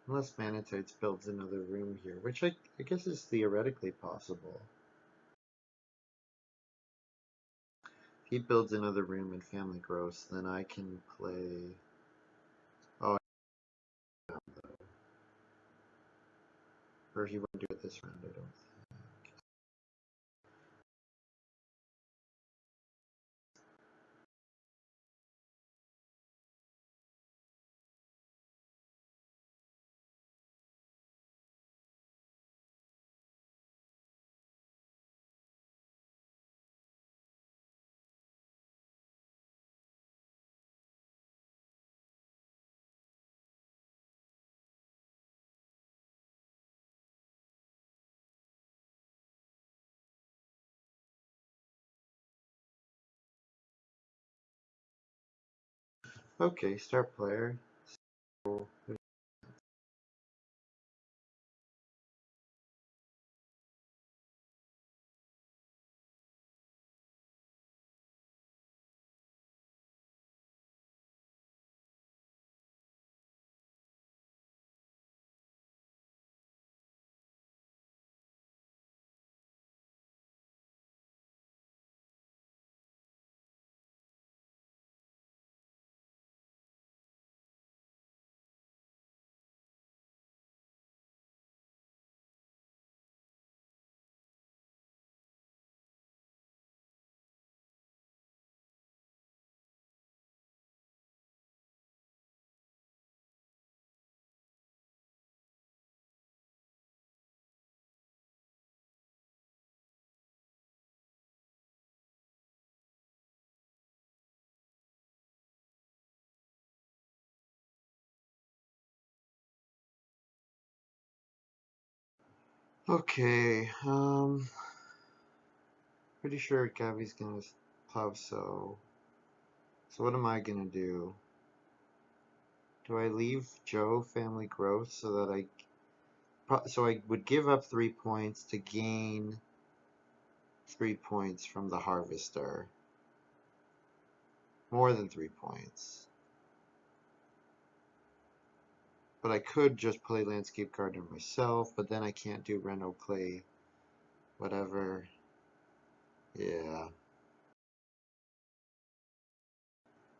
Unless Manatites builds another room here, which I guess is theoretically possible. If he builds another room in Family Gross, then I can play. Oh, or he won't do it this round, I don't. Okay, start player. So, okay, pretty sure Gabby's gonna pub, so what am I gonna do? Do I leave Joe Family Growth so that so I would give up 3 points to gain 3 points from the Harvester? More than 3 points. But I could just play Landscape Gardener myself, but then I can't do Reno play whatever. Yeah.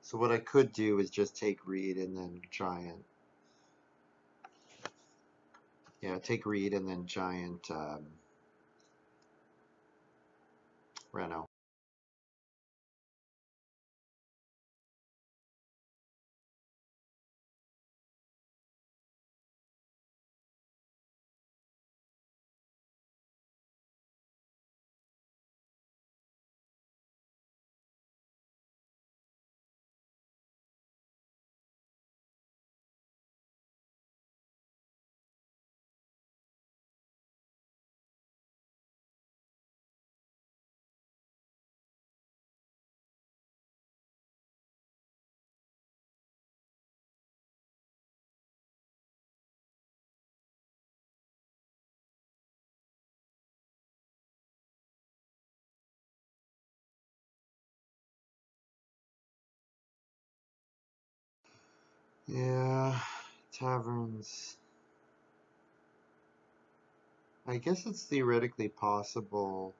So what I could do is just take Reed and then Giant. Yeah, take Reed and then Giant Reno. Yeah, Taverns. I guess it's theoretically possible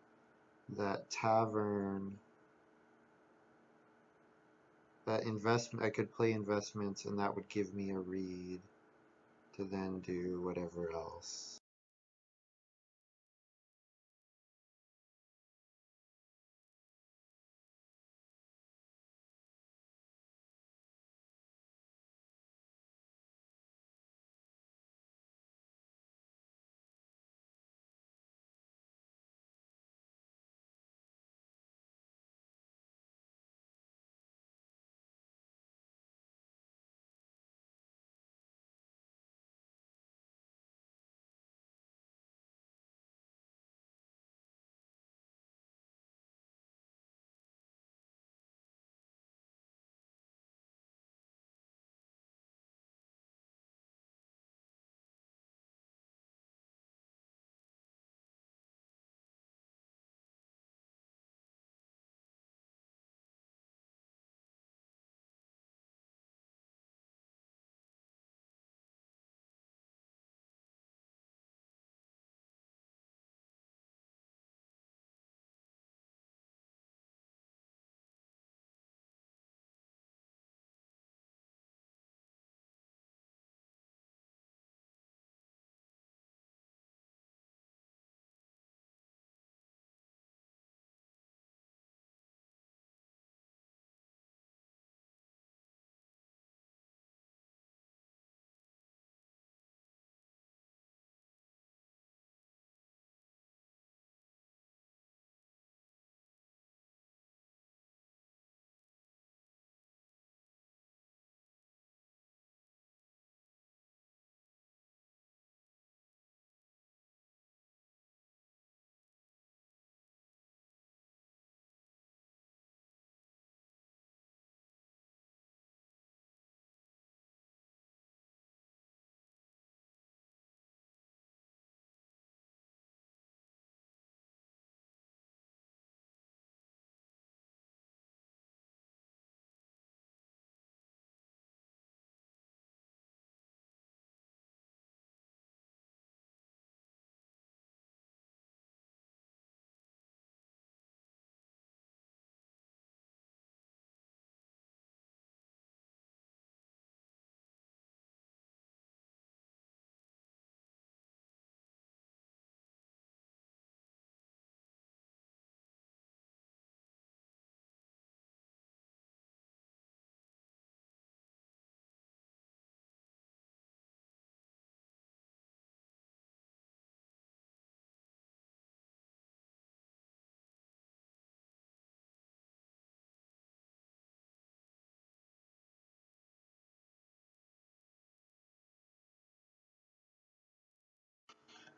that investment, I could play investments and that would give me a read to then do whatever else.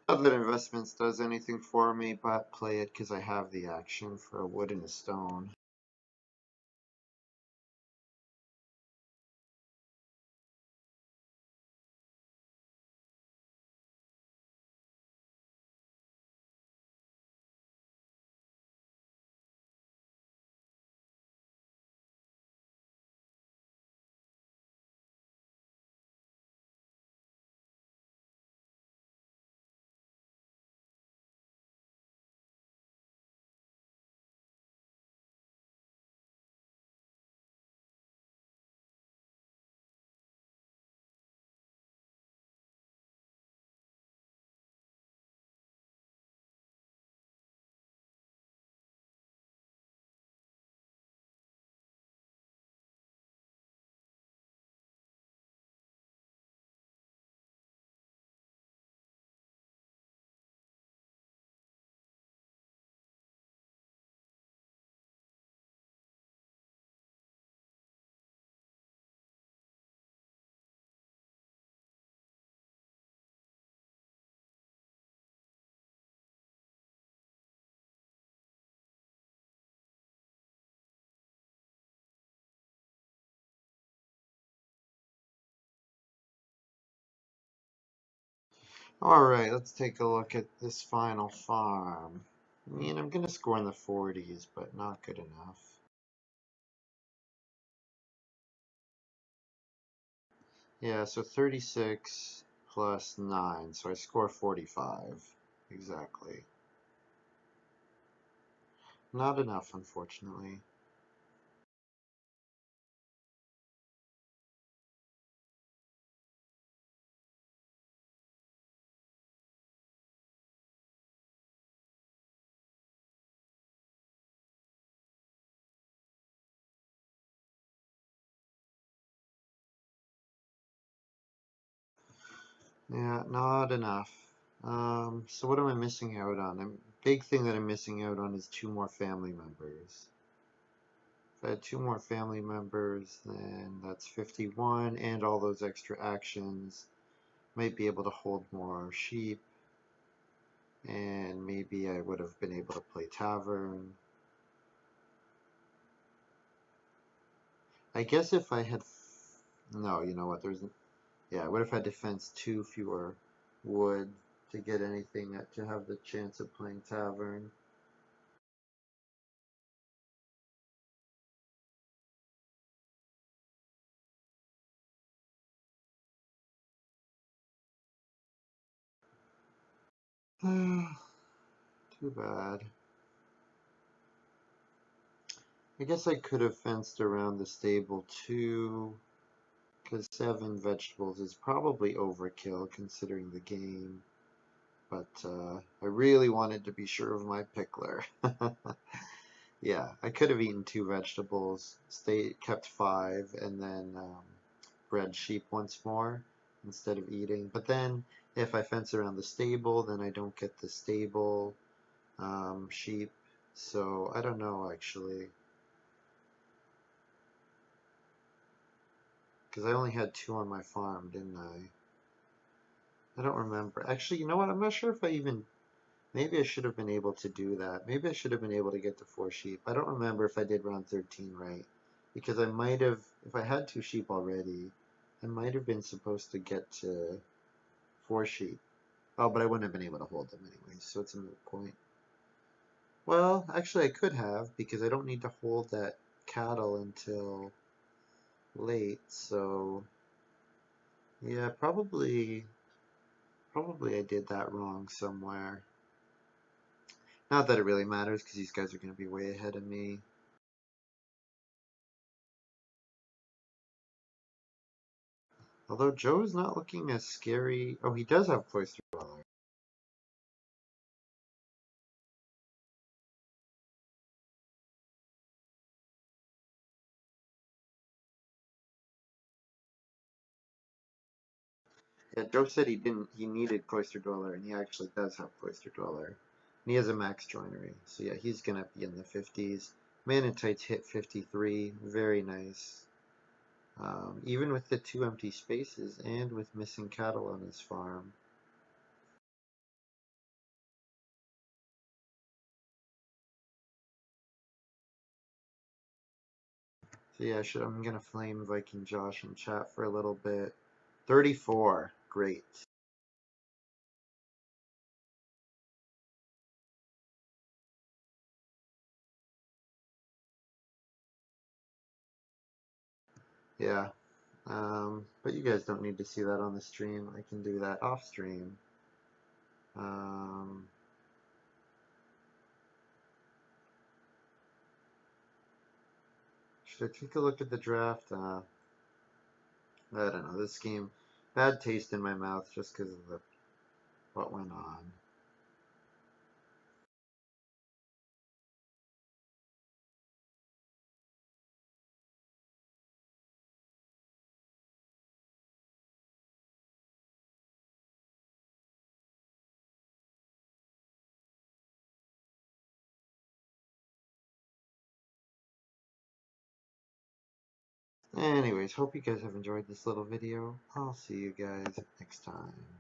Not that investments does anything for me, but play it because I have the action for a wood and a stone. Alright, let's take a look at this final farm. I mean, I'm going to score in the 40s, but not good enough. Yeah, so 36 plus 9, so I score 45. Exactly. Not enough, unfortunately. Yeah, not enough. So what am I missing out on? A big thing that I'm missing out on is 2 more family members. If I had 2 more family members, then that's 51, and all those extra actions might be able to hold more sheep, and maybe I would have been able to play tavern. I guess if I had, no, you know what, yeah, I would have had to fence 2 fewer wood to get anything to have the chance of playing tavern. Too bad. I guess I could have fenced around the stable too, because 7 vegetables is probably overkill considering the game. But I really wanted to be sure of my pickler. Yeah, I could have eaten 2 vegetables, kept 5, and then bred sheep once more instead of eating. But then if I fence around the stable, then I don't get the stable sheep. So I don't know actually, because I only had 2 on my farm, didn't I? I don't remember. Actually, you know what? I'm not sure if I even. Maybe I should have been able to do that. Maybe I should have been able to get the 4 sheep. I don't remember if I did round 13 right. Because I might have, if I had 2 sheep already, I might have been supposed to get to 4 sheep. Oh, but I wouldn't have been able to hold them anyway, so it's a moot point. Well, actually I could have, because I don't need to hold that cattle until late, so yeah, probably I did that wrong somewhere. Not that it really matters, because these guys are going to be way ahead of me. Although Joe's not looking as scary. Oh, he does have Cloister Dweller. Yeah, Joe said he needed Cloister Dweller, and he actually does have Cloister Dweller. And he has a max joinery. So yeah, he's going to be in the 50s. Manatites hit 53. Very nice. Even with the 2 empty spaces and with missing cattle on his farm. So yeah, I'm going to flame Viking Josh in chat for a little bit. 34. Great. Yeah. But you guys don't need to see that on the stream. I can do that off stream. Um, should I take a look at the draft? I don't know. This game, bad taste in my mouth just because of what went on. Anyways, hope you guys have enjoyed this little video. I'll see you guys next time.